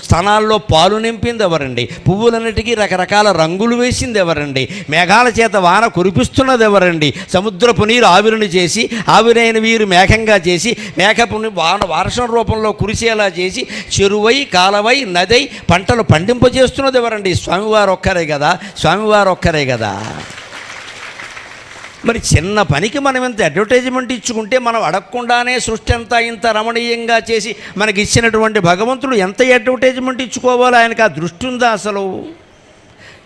స్తనాల్లో పాలు నింపింది ఎవరండి? పువ్వులన్నిటికీ రకరకాల రంగులు వేసింది ఎవరండి? మేఘాల చేత వాన కురిపిస్తున్నది ఎవరండి? సముద్రపు నీరు ఆవిరిని చేసి, ఆవిరైన వీరు మేఘంగా చేసి, మేఘపు వర్షం రూపంలో కురిసేలా చేసి, చెరువై, కాలవై, నదై పంటలు పండింపజేస్తున్నది ఎవరండి? స్వామివారు ఒక్కరే కదా, స్వామివారు ఒక్కరే కదా. మరి చిన్న పనికి మనం ఎంత అడ్వర్టైజ్మెంట్ ఇచ్చుకుంటే, మనం అడగకుండానే సృష్టి అంతా ఇంత రమణీయంగా చేసి మనకి ఇచ్చినటువంటి భగవంతుడు ఎంత అడ్వర్టైజ్మెంట్ ఇచ్చుకోవాలో ఆయనకు ఆ దృష్టి ఉందా అసలు?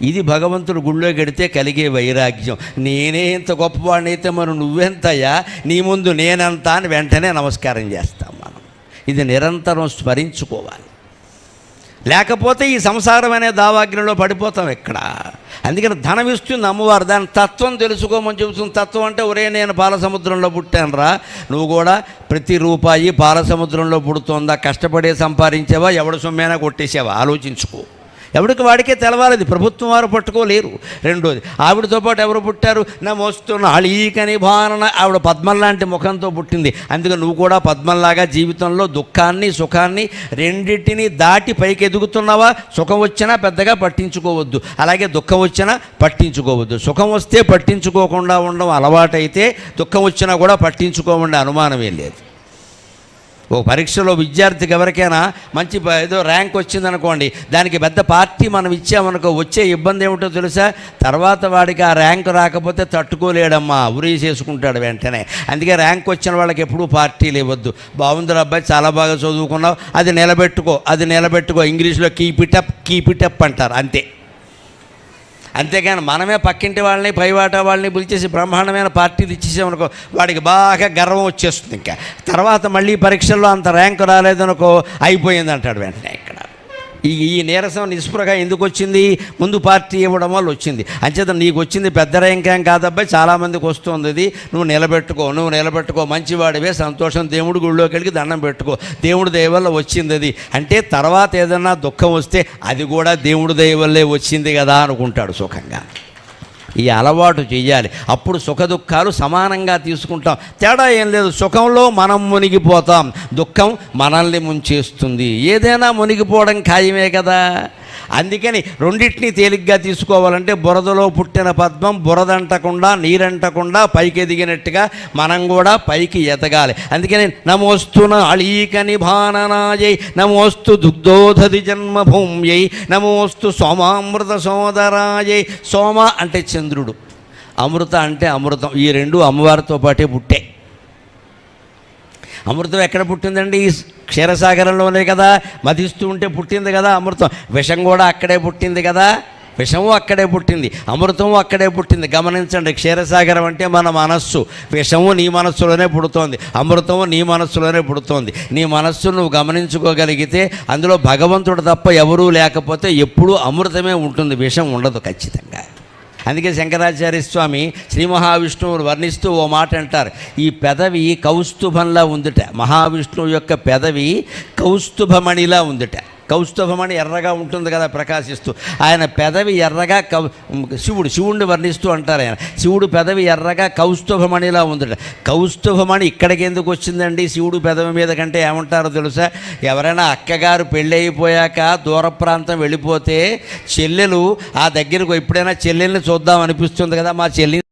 ఇది భగవంతుడు గుళ్ళో గడితే కలిగే వైరాగ్యం. నేనే ఇంత గొప్పవాడిని అయితే మరి నువ్వెంతయ్యా, నీ ముందు నేనెంత అని వెంటనే నమస్కారం చేస్తాం మనం. ఇది నిరంతరం స్మరించుకోవాలి, లేకపోతే ఈ సంసారం అనే దావాగ్నిలో పడిపోతాం ఇక్కడ. అందుకని ధనం ఇస్తుంది అమ్మవారు, దాని తత్వం తెలుసుకోమని చెబుతుంది. తత్వం అంటే, ఒరే నేను పాల సముద్రంలో పుట్టానురా, నువ్వు కూడా ప్రతి రూపాయి పాల సముద్రంలో పుడుతోందా? కష్టపడే సంపాదించావా, ఎవడ సొమ్మేనా కొట్టేసావా? ఆలోచించుకో. ఎవరికి వాడికే తెలవాలది, ప్రభుత్వం వారు పట్టుకోలేరు. రెండోది, ఆవిడతో పాటు ఎవరు పుట్టారు? నమోస్తున్న అళీకని భారణ, ఆవిడ పద్మం లాంటి ముఖంతో పుట్టింది. అందుకని నువ్వు కూడా పద్మంలాగా జీవితంలో దుఃఖాన్ని, సుఖాన్ని రెండింటినీ దాటి పైకి ఎదుగుతున్నావా? సుఖం వచ్చినా పెద్దగా పట్టించుకోవద్దు, అలాగే దుఃఖం వచ్చినా పట్టించుకోవద్దు. సుఖం వస్తే పట్టించుకోకుండా ఉండడం అలవాటైతే, దుఃఖం వచ్చినా కూడా పట్టించుకోమండి, అనుమానమే లేదు. ఓ పరీక్షలో విద్యార్థికి ఎవరికైనా మంచి ఏదో ర్యాంక్ వచ్చిందనుకోండి, దానికి పెద్ద పార్టీ మనం ఇచ్చామనుకో, వచ్చే ఇబ్బంది ఏమిటో తెలుసా? తర్వాత వాడికి ఆ ర్యాంక్ రాకపోతే తట్టుకోలేడమ్మా, ఉరేసేసుకుంటాడు వెంటనే. అందుకే ర్యాంక్ వచ్చిన వాళ్ళకి ఎప్పుడూ పార్టీలు ఇవ్వద్దు. బాగుంది అబ్బాయి, చాలా బాగా చదువుకున్నావు, అది నిలబెట్టుకో, అది నిలబెట్టుకో, ఇంగ్లీష్లో కీప్ ఇట్ అప్ అంటారు, అంతే. అంతేగాని మనమే పక్కింటి వాళ్ళని, పైవాట వాళ్ళని పిలిచేసి బ్రహ్మాండమైన పార్టీలు ఇచ్చేసామనుకో, వాడికి బాగా గర్వం వచ్చేస్తుంది. ఇంకా తర్వాత మళ్ళీ పరీక్షల్లో అంత ర్యాంకు రాలేదనుకో, అయిపోయింది అంటాడు వెంటనే. ఇక్కడ ఈ నీరసం, నిస్పృహ ఎందుకు వచ్చింది? ముందు పార్టీ ఇవ్వడం వల్ల వచ్చింది. అంచేత నీకు వచ్చింది పెద్ద ర్యాంక్ ఏం కాదబ్బాయి, చాలామందికి వస్తుంది ఇది, నువ్వు నిలబెట్టుకో, మంచివాడివే, సంతోషం, దేవుడి గుళ్ళోకి వెళ్ళి దండం పెట్టుకో, దేవుడి దయ వల్ల వచ్చింది అది అంటే. తర్వాత ఏదన్నా దుఃఖం వస్తే అది కూడా దేవుడి దయ వల్లే వచ్చింది కదా అనుకుంటాడు సుఖంగా. ఈ అలవాటు చెయ్యాలి, అప్పుడు సుఖ దుఃఖాలు సమానంగా తీసుకుంటాం. తేడా ఏం లేదు, సుఖంలో మనం మునిగిపోతాం, దుఃఖం మనల్ని ముంచేస్తుంది. ఏదైనా మునిగిపోవడం ఖాయమే కదా. అందుకని రెండింటినీ తేలిగ్గా తీసుకోవాలంటే, బురదలో పుట్టిన పద్మం బురదంటకుండా, నీరంటకుండా పైకి ఎదిగినట్టుగా మనం కూడా పైకి ఎదగాలి. అందుకని నమోస్తున అళీకని భాననాయై, నమోస్తు దుగ్ధోధది జన్మభూమ్యై, నమోస్తు సోమామృత సోదరాయై. సోమ అంటే చంద్రుడు, అమృత అంటే అమృతం, ఈ రెండు అమ్మవారితో పాటే పుట్టే. అమృతం ఎక్కడ పుట్టిందండి? క్షీరసాగరంలోనే కదా, మధిస్తూ ఉంటే పుట్టింది కదా అమృతం. విషం కూడా అక్కడే పుట్టింది కదా, విషము అక్కడే పుట్టింది, అమృతము అక్కడే పుట్టింది. గమనించండి, క్షీరసాగరం అంటే మన మనస్సు, విషము నీ మనస్సులోనే పుడుతోంది, అమృతము నీ మనస్సులోనే పుడుతోంది. నీ మనస్సు నువ్వు గమనించుకోగలిగితే అందులో భగవంతుడు తప్ప ఎవరూ లేకపోతే ఎప్పుడూ అమృతమే ఉంటుంది, విషం ఉండదు ఖచ్చితంగా. అందుకే శంకరాచార్య స్వామి శ్రీ మహావిష్ణువుని వర్ణిస్తూ ఓ మాట అంటారు, ఈ పెదవి కౌస్తుభంలా ఉందిట. మహావిష్ణువు యొక్క పెదవి కౌస్తుభమణిలా ఉందిట. కౌస్తుభమణి ఎర్రగా ఉంటుంది కదా ప్రకాశిస్తూ, ఆయన పెదవి ఎర్రగా శివుడిని వర్ణిస్తూ అంటారు. ఆయన శివుడు పెదవి ఎర్రగా కౌస్తుభమణిలా ఉందట. కౌస్తుభమణి ఇక్కడికి ఎందుకు వచ్చిందండి శివుడు పెదవి మీద కంటే? ఏమంటారో తెలుసా? ఎవరైనా అక్కగారు పెళ్ళి అయిపోయాక దూర ప్రాంతం వెళ్ళిపోతే చెల్లెలు ఆ దగ్గరకు ఎప్పుడైనా చెల్లెల్ని చూద్దాం అనిపిస్తుంది కదా, మా చెల్లిని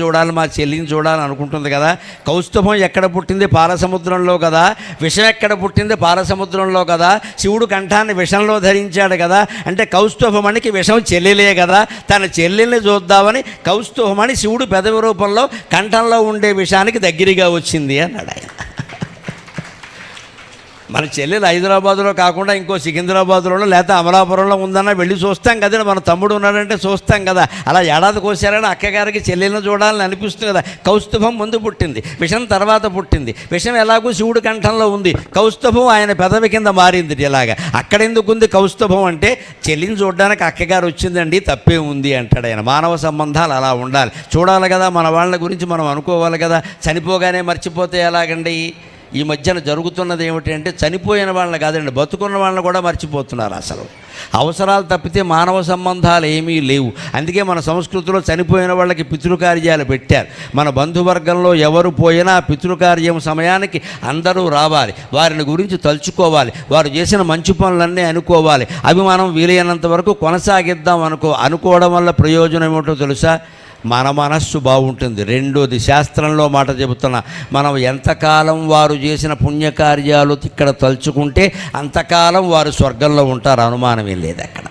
చూడాలి అనుకుంటుంది కదా. కౌస్తుభం ఎక్కడ పుట్టింది? పాలసముద్రంలో కదా. విషం ఎక్కడ పుట్టింది? పాలసముద్రంలో కదా. శివుడు కంఠాన్ని విషంలో ధరించాడు కదా. అంటే కౌస్తుభమణికి విషం చెల్లెలే కదా. తన చెల్లెల్ని చూద్దామని కౌస్తుభమణి శివుడు పెదవి రూపంలో కంఠంలో ఉండే విషానికి దగ్గరగా వచ్చింది అన్నాడు ఆయన. మన చెల్లెలు హైదరాబాద్లో కాకుండా ఇంకో సికింద్రాబాద్లోనో లేకపోతే అమలాపురంలో ఉందన్నా వెళ్ళి చూస్తాం కదా. మన తమ్ముడు ఉన్నాడంటే చూస్తాం కదా. అలా ఏడాదికి వచ్చారని అక్కగారికి చెల్లెలను చూడాలని అనిపిస్తుంది కదా. కౌస్తుభం ముందు పుట్టింది, విషం తర్వాత పుట్టింది. విషం ఎలాగూ శివుడి కంఠంలో ఉంది, కౌస్తుభం ఆయన పెదవి కింద మారింది. ఇలాగా అక్కడెందుకుంది కౌస్తుభం అంటే చెల్లిని చూడడానికి అక్కగారు వచ్చిందండి, తప్పే ఉంది అంటాడు ఆయన. మానవ సంబంధాలు అలా ఉండాలి, చూడాలి కదా. మన వాళ్ళ గురించి మనం అనుకోవాలి కదా. చనిపోగానే మర్చిపోతే ఎలాగండి? ఈ మధ్యన జరుగుతున్నది ఏమిటంటే చనిపోయిన వాళ్ళని కాదండి, బతుకున్న వాళ్ళని కూడా మర్చిపోతున్నారు. అసలు అవసరాలు తప్పితే మానవ సంబంధాలు ఏమీ లేవు. అందుకే మన సంస్కృతిలో చనిపోయిన వాళ్ళకి పితృకార్యాలు పెట్టారు. మన బంధువర్గంలో ఎవరు పోయినా పితృకార్యం సమయానికి అందరూ రావాలి, వారిని గురించి తలుచుకోవాలి, వారు చేసిన మంచి పనులన్నీ అనుకోవాలి. అవి మనం వీలైనంత వరకు కొనసాగిద్దాం అనుకోవడం వల్ల ప్రయోజనం ఏమిటో తెలుసా? మన మనస్సు బాగుంటుంది. రెండోది, శాస్త్రంలో మాట చెబుతున్నా, మనం ఎంతకాలం వారు చేసిన పుణ్యకార్యాలు ఇక్కడ తలుచుకుంటే అంతకాలం వారు స్వర్గంలో ఉంటారు, అనుమానమే లేదు. అక్కడ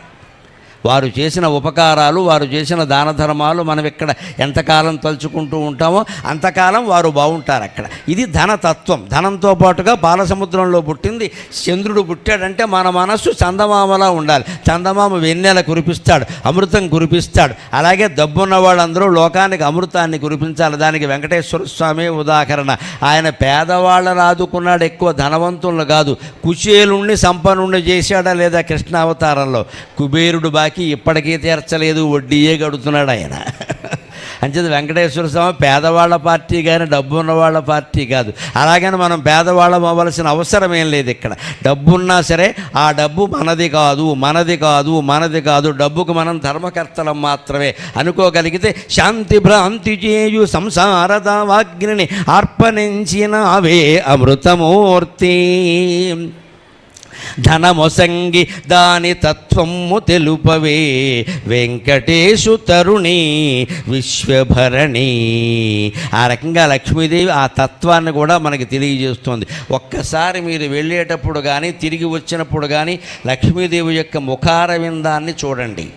వారు చేసిన ఉపకారాలు, వారు చేసిన దాన ధర్మాలు మనం ఇక్కడ ఎంతకాలం తలుచుకుంటూ ఉంటామో అంతకాలం వారు బాగుంటారు అక్కడ. ఇది ధనతత్వం. ధనంతో పాటుగా పాలసముద్రంలో పుట్టింది. చంద్రుడు పుట్టాడంటే మన మనస్సు చందమామలా ఉండాలి. చందమామ వెన్నెల కురిపిస్తాడు, అమృతం కురిపిస్తాడు. అలాగే డబ్బున్న వాళ్ళందరూ లోకానికి అమృతాన్ని కురిపించాలి. దానికి వెంకటేశ్వర స్వామి ఉదాహరణ. ఆయన పేదవాళ్ళని ఆదుకున్నాడు, ఎక్కువ ధనవంతులను కాదు. కుచేలుణ్ణి సంపన్నుణ్ణి చేశాడా లేదా కృష్ణావతారంలో? కుబేరుడు బాకీ ఇప్పటికీ తీర్చలేదు, వడ్డీయే గడుతున్నాడు ఆయన. అంచేది వెంకటేశ్వర స్వామి పేదవాళ్ళ పార్టీ కానీ డబ్బు ఉన్న వాళ్ళ పార్టీ కాదు. అలాగని మనం పేదవాళ్ళం అవ్వాల్సిన అవసరం ఏం లేదు. ఇక్కడ డబ్బున్నా సరే ఆ డబ్బు మనది కాదు. డబ్బుకు మనం ధర్మకర్తలం మాత్రమే అనుకోగలిగితే శాంతి భ్రాంతి చేయు సంసారదావాగ్ని ఆర్పణించిన అవే అమృతమూర్తి. ధనమొసంగి దాని తత్వము తెలుపవే వెంకటేశు తరుణి విశ్వభరణి. ఆ రకంగా లక్ష్మీదేవి ఆ తత్వాన్ని కూడా మనకి తెలియజేస్తుంది. ఒక్కసారి మీరు వెళ్ళేటప్పుడు కానీ తిరిగి వచ్చినప్పుడు కానీ లక్ష్మీదేవి యొక్క ముఖారవిందాన్ని చూడండి.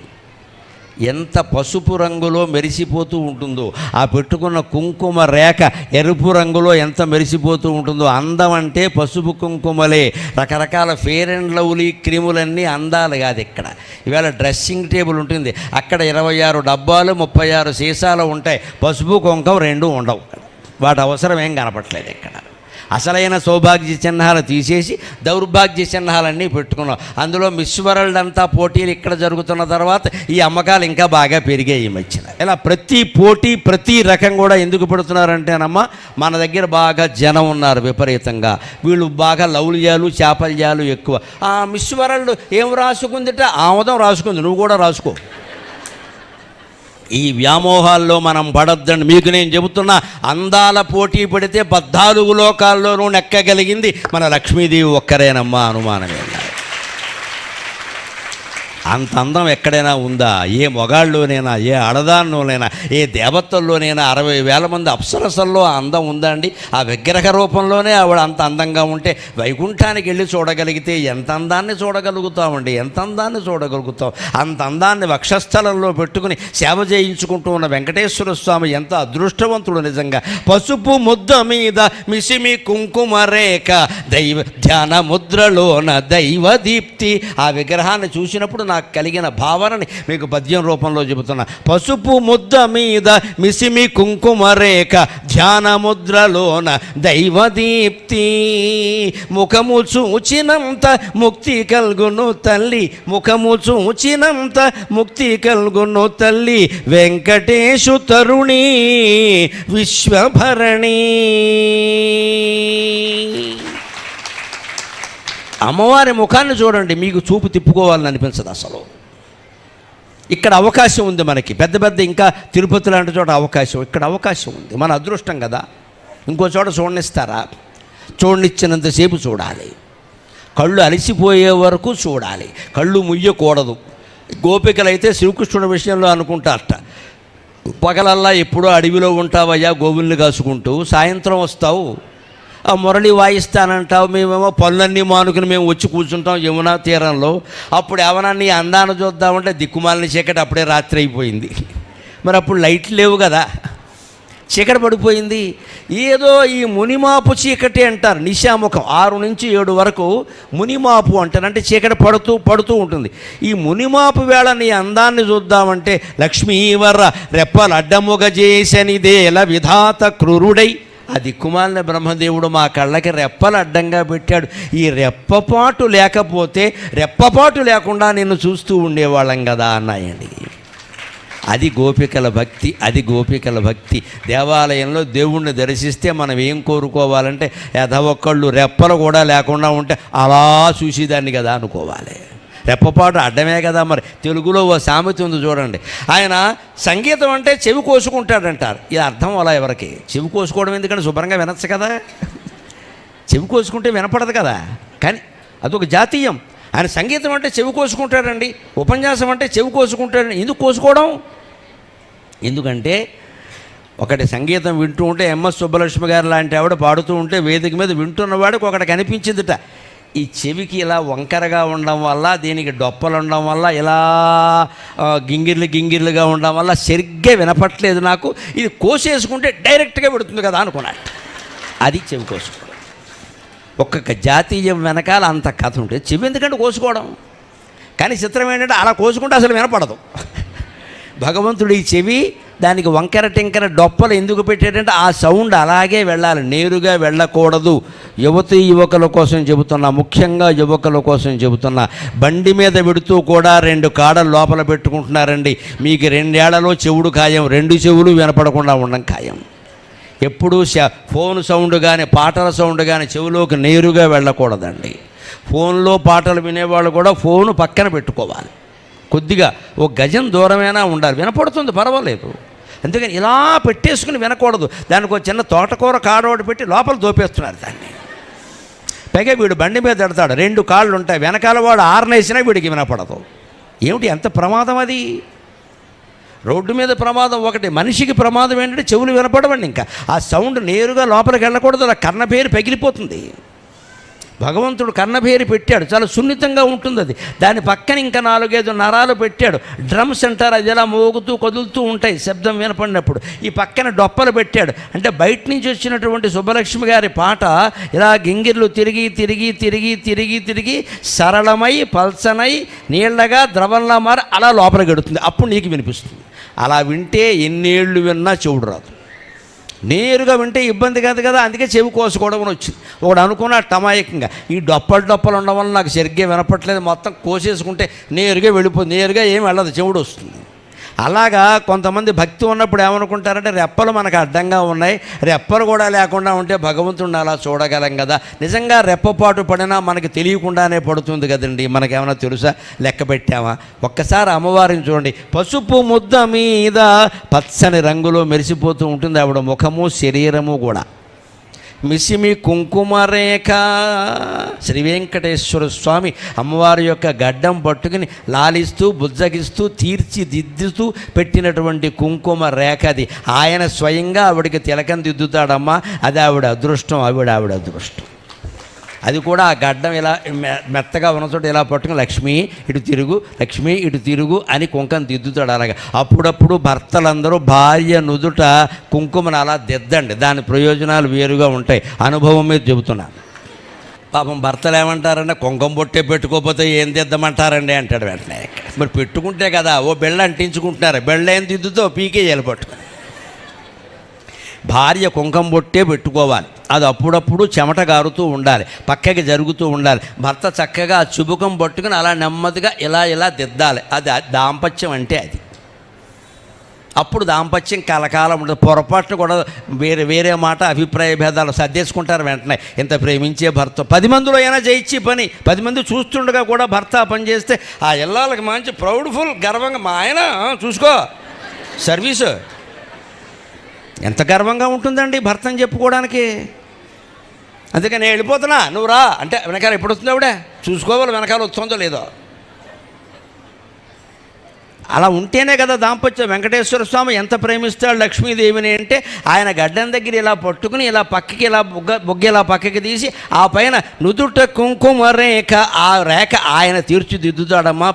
ఎంత పసుపు రంగులో మెరిసిపోతూ ఉంటుందో, ఆ పెట్టుకున్న కుంకుమ రేఖ ఎరుపు రంగులో ఎంత మెరిసిపోతూ ఉంటుందో. అందం అంటే పసుపు కుంకుమలే. రకరకాల ఫెయిర్ అండ్ లవ్లీ క్రీములన్నీ అందాలు కాదు. ఇక్కడ ఇవాళ డ్రెస్సింగ్ టేబుల్ ఉంటుంది, అక్కడ 26 డబ్బాలు 36 సీసాలు ఉంటాయి. పసుపు కుంకుమ రెండు ఉండవు. వాటి అవసరం ఏం కనపట్లేదు. ఇక్కడ అసలైన సౌభాగ్య చిహ్నాలు తీసేసి దౌర్భాగ్య చిహ్నాలన్నీ పెట్టుకున్నాం. అందులో మిస్ వరల్డ్ అంతా పోటీలు ఇక్కడ జరుగుతున్న తర్వాత ఈ అమ్మకాలు ఇంకా బాగా పెరిగాయి ఈ మధ్యన. ఇలా ప్రతి పోటీ ప్రతి రకం కూడా ఎందుకు పెడుతున్నారంటేనమ్మా, మన దగ్గర బాగా జనం ఉన్నారు విపరీతంగా. వీళ్ళు బాగా లౌల్యాలు చాపల్యాలు ఎక్కువ. ఆ మిస్ వరల్డ్ ఏం రాసుకుందిట? ఆమోదం రాసుకుంది, నువ్వు కూడా రాసుకో. ఈ వ్యామోహాల్లో మనం పడొద్దండి. మీకు నేను చెబుతున్నా, అందాల పోటీ పడితే 14 లోకాల్లోనూ నెక్కగలిగింది మన లక్ష్మీదేవి ఒక్కరేనమ్మా, అనుమానమే. అంత అందం ఎక్కడైనా ఉందా? ఏ మొగాళ్ళలోనైనా, ఏ ఆడదానిలోనైనా, ఏ దేవతల్లోనైనా 60,000 మంది అప్సరసల్లో అందం ఉందా అండి? ఆ విగ్రహ రూపంలోనే ఆవిడ అంత అందంగా ఉంటే వైకుంఠానికి వెళ్ళి చూడగలిగితే ఎంత అందాన్ని చూడగలుగుతామండి, ఎంత అందాన్ని చూడగలుగుతాం. అంత అందాన్ని వక్షస్థలంలో పెట్టుకుని సేవ చేయించుకుంటూ ఉన్న వెంకటేశ్వర స్వామి ఎంత అదృష్టవంతుడు నిజంగా. పసుపు ముద్ద మీద మిసిమి కుంకుమ రేఖ దైవ ధ్యాన ముద్రలోన దైవ దీప్తి. ఆ విగ్రహాన్ని చూసినప్పుడు నాకు కలిగిన భావనని మీకు పద్యం రూపంలో చెబుతున్నా. పసుపు ముద్ద మీద మిసిమి కుంకుమ రేఖ ధ్యాన ముద్రలోన దైవదీప్తి. ముఖము చూచినంత ముక్తి కల్గును తల్లి, ముఖము చూచినంత ముక్తి కల్గును తల్లి. వెంకటేశు తరుణి విశ్వభరణి. అమ్మవారి ముఖాన్ని చూడండి, మీకు చూపు తిప్పుకోవాలని అనిపించదు అసలు. ఇక్కడ అవకాశం ఉంది మనకి, పెద్ద పెద్ద ఇంకా తిరుపతి లాంటి చోట అవకాశం, ఇక్కడ అవకాశం ఉంది, మన అదృష్టం కదా. ఇంకో చోట చూడనిస్తారా? చూడనిచ్చినంతసేపు చూడాలి, కళ్ళు అలసిపోయే వరకు చూడాలి, కళ్ళు ముయ్యకూడదు. గోపికలైతే శ్రీకృష్ణుడి విషయంలో అనుకుంటారట, పగలల్లా ఎప్పుడో అడవిలో ఉంటావయ్యా గోవుల్ని కాసుకుంటూ, సాయంత్రం వస్తావు ఆ మురళి వాయిస్తానంటావు, మేమేమో పనులన్నీ మానుకుని మేము వచ్చి కూర్చుంటాం యమునా తీరంలో, అప్పుడు ఏమన్నా నీ అందాన్ని చూద్దామంటే దిక్కుమాలని చీకటి, అప్పుడే రాత్రి అయిపోయింది. మరి అప్పుడు లైట్లు లేవు కదా, చీకటి పడిపోయింది. ఏదో ఈ మునిమాపు చీకటి అంటారు, నిశాముఖం 6 నుంచి 7 వరకు మునిమాపు అంటారు, అంటే చీకటి పడుతూ ఉంటుంది. ఈ మునిమాపు వేళ నీ అందాన్ని చూద్దామంటే లక్ష్మీవర్ర రెప్పలు అడ్డముగ చేసనిదేల విధాత క్రూరుడై, ఆ దిక్కుమాలిన బ్రహ్మదేవుడు మా కళ్ళకి రెప్పలు అడ్డంగా పెట్టాడు. ఈ రెప్పపాటు లేకుండా నిన్ను చూస్తూ ఉండేవాళ్ళం కదా అన్నాయండి. అది గోపికల భక్తి, అది గోపికల భక్తి. దేవాలయంలో దేవుణ్ణి దర్శిస్తే మనం ఏం కోరుకోవాలంటే ఒక్కళ్ళు రెప్పలు కూడా లేకుండా ఉంటే అలా చూసేదాన్ని కదా అనుకోవాలి. రెప్పపాటు అడ్డమే కదా. మరి తెలుగులో ఓ సామెత ఉంది చూడండి, ఆయన సంగీతం అంటే చెవి కోసుకుంటాడంటారు. ఇది అర్థం అలా ఎవరికి? చెవి కోసుకోవడం ఎందుకంటే శుభ్రంగా వినొచ్చు కదా, చెవి కోసుకుంటే వినపడదు కదా. కానీ అదొక జాతీయం. ఆయన సంగీతం అంటే చెవి కోసుకుంటాడండి, ఉపన్యాసం అంటే చెవి కోసుకుంటాడండి. ఎందుకు కోసుకోవడం? ఎందుకంటే ఒకటి సంగీతం వింటూ ఉంటే ఎంఎస్ సుబ్బలక్ష్మి గారు లాంటి ఆవిడ పాడుతూ ఉంటే వేదిక మీద వింటున్నవాడికి ఒకటి కనిపించిందిట, ఈ చెవికి ఇలా వంకరగా ఉండడం వల్ల, దీనికి డొప్పలు ఉండడం వల్ల, ఇలా గింగిర్లుగా ఉండడం వల్ల సరిగ్గా వినపట్లేదు నాకు, ఇది కోసేసుకుంటే డైరెక్ట్గా పెడుతుంది కదా అనుకున్నాడు. అది చెవి కోసుకోవడం. ఒక్కొక్క జాతీయం వెనకాల అంత కథ ఉంటుంది. చెవి ఎందుకంటే కోసుకోవడం, కానీ చిత్రం ఏంటంటే అలా కోసుకుంటే అసలు వినపడదు. భగవంతుడు ఈ చెవి దానికి వంకర టింకర డొప్పలు ఎందుకు పెట్టాడంటే ఆ సౌండ్ అలాగే వెళ్ళాలి, నేరుగా వెళ్ళకూడదు. యువకుల కోసం చెబుతున్నా, ముఖ్యంగా యువకుల కోసం చెబుతున్నా. బండి మీద పెడుతూ కూడా 2 కాడలు లోపల పెట్టుకుంటున్నారండి. మీకు 2 ఏళ్లలో చెవుడు ఖాయం, 2 చెవులు వినపడకుండా ఉండడం ఖాయం. ఎప్పుడూ ఫోన్ సౌండ్ కానీ పాటల సౌండ్ కానీ చెవులోకి నేరుగా వెళ్ళకూడదండి. ఫోన్లో పాటలు వినేవాళ్ళు కూడా ఫోను పక్కన పెట్టుకోవాలి, కొద్దిగా 1 గజం దూరమైనా ఉండాలి, వినపడుతుంది పర్వాలేదు. అందుకని ఇలా పెట్టేసుకుని వినకూడదు. దానికి ఒక చిన్న తోటకూర కాడోటి పెట్టి లోపల దోపేస్తున్నారు దాన్ని. పైగా వీడు బండి మీద పెడతాడు, 2 కాళ్ళు ఉంటాయి, వెనకాల వాడు ఆర్నేసినా వీడికి వినపడదు. ఏమిటి ఎంత ప్రమాదం అది! రోడ్డు మీద ప్రమాదం ఒకటి, మనిషికి ప్రమాదం ఏంటంటే చెవులు వినపడవండి. ఇంకా ఆ సౌండ్ నేరుగా లోపలికి వెళ్ళకూడదు, అలా కర్ణభేరి పగిలిపోతుంది. భగవంతుడు కర్ణభేరి పెట్టాడు, చాలా సున్నితంగా ఉంటుంది అది. దాని పక్కన ఇంకా 4-5 నరాలు పెట్టాడు, డ్రమ్స్ అంటారు, అది ఎలా మోగుతూ కదులుతూ ఉంటాయి శబ్దం వినపడినప్పుడు. ఈ పక్కన డొప్పలు పెట్టాడు, అంటే బయట నుంచి వచ్చినటువంటి సుబ్బలక్ష్మి గారి పాట ఇలా గింగిర్లు తిరిగి సరళమై పల్సనై నీళ్లగా ద్రవంలా మారి అలా లోపలికి గడుతుంది. అప్పుడు నీకు వినిపిస్తుంది. అలా వింటే ఎన్నేళ్ళు విన్నా చెవుడు రాదు. నేరుగా వింటే ఇబ్బంది కాదు కదా, అందుకే చెవి కోసుకోవడం అని వచ్చింది. ఒకడు అనుకున్న టమాయకంగా ఈ డొప్పలు ఉండడం వల్ల నాకు సరిగ్గా వినపట్లేదు, మొత్తం కోసేసుకుంటే నేరుగా వెళ్ళిపోతుంది, నేరుగా ఏం వెళ్ళదు, చెవుడు వస్తుంది. అలాగా కొంతమంది భక్తి ఉన్నప్పుడు ఏమనుకుంటారంటే రెప్పలు మనకు అడ్డంగా ఉన్నాయి, రెప్పలు కూడా లేకుండా ఉంటే భగవంతుడిని అలా చూడగలం కదా. నిజంగా రెప్పపాటు పడినా మనకి తెలియకుండానే పడుతుంది కదండి. మనకేమైనా తెలుసా? లెక్క పెట్టామా? ఒక్కసారి అమ్మవారిని చూడండి, పసుపు ముద్ద మీద పచ్చని రంగులో మెరిసిపోతూ ఉంటుంది ఆవిడ ముఖము శరీరము కూడా. మిసిమి కుంకుమరేఖ, శ్రీ వెంకటేశ్వర స్వామి అమ్మవారి యొక్క గడ్డం పట్టుకుని లాలిస్తూ బుజ్జగిస్తూ తీర్చిదిద్దుతూ పెట్టినటువంటి కుంకుమ రేఖ అది. ఆయన స్వయంగా ఆవిడకి తిలకం దిద్దుతాడమ్మా, అది ఆవిడ అదృష్టం, ఆవిడ అదృష్టం. అది కూడా ఆ గడ్డం ఇలా మెత్తగా ఉన్న చోట ఇలా పట్టుకుని లక్ష్మి ఇటు తిరుగు, లక్ష్మి ఇటు తిరుగు అని కుంకుమ దిద్దుతాడు. అలాగా అప్పుడప్పుడు భర్తలందరూ భార్య నుదుట కుంకుమను అలా దిద్దండి, దాని ప్రయోజనాలు వేరుగా ఉంటాయి. అనుభవం మీద చెబుతున్నాను. పాపం భర్తలు ఏమంటారంటే కుంకుమ బొట్టే పెట్టుకోకపోతే ఏం దిద్దమంటారండి అంటాడు. వెంటనే మరి పెట్టుకుంటే కదా, ఓ బెళ్ళ అంటించుకుంటున్నారు, బెళ్ళ ఏం దిద్దుతో పీకేయాలి పట్టుకుని. భార్య కుంకుమ బొట్టే పెట్టుకోవాలి, అది అప్పుడప్పుడు చెమట గారుతూ ఉండాలి, పక్కకి జరుగుతూ ఉండాలి. భర్త చక్కగా ఆ చుబుకం పట్టుకుని అలా నెమ్మదిగా ఇలా దిద్దాలి. అది దాంపత్యం అంటే అది. అప్పుడు దాంపత్యం కలకాలం ఉంటుంది. పొరపాటును కూడా వేరే మాట అభిప్రాయ భేదాలు సర్దేసుకుంటారు వెంటనే. ఇంత ప్రేమించే భర్త 10 మందిలో అయినా చేయించి పని, 10 మంది చూస్తుండగా కూడా భర్త పని చేస్తే ఆ ఇళ్ళకి మంచి ప్రౌడ్ఫుల్ గర్వంగా, మా ఆయన చూసుకో సర్వీసు, ఎంత గర్వంగా ఉంటుందండి భర్తని చెప్పుకోవడానికి. అందుకని నేను వెళ్ళిపోతున్నా నువ్వు రా అంటే వెనకాల ఎప్పుడు వస్తుంది ఆవిడ చూసుకోవాలి, వెనకాల వస్తుందో లేదో. అలా ఉంటేనే కదా దాంపత్యం. వెంకటేశ్వర స్వామి ఎంత ప్రేమిస్తాడు లక్ష్మీదేవిని అంటే ఆయన గడ్డం దగ్గర ఇలా పట్టుకుని ఇలా పక్కకి ఇలా బొగ్గ ఇలా పక్కకి తీసి ఆ పైన నుదుట కుంకుమ రేఖ, ఆ రేఖ ఆయన తీర్చిదిద్దుతాడమ్మా.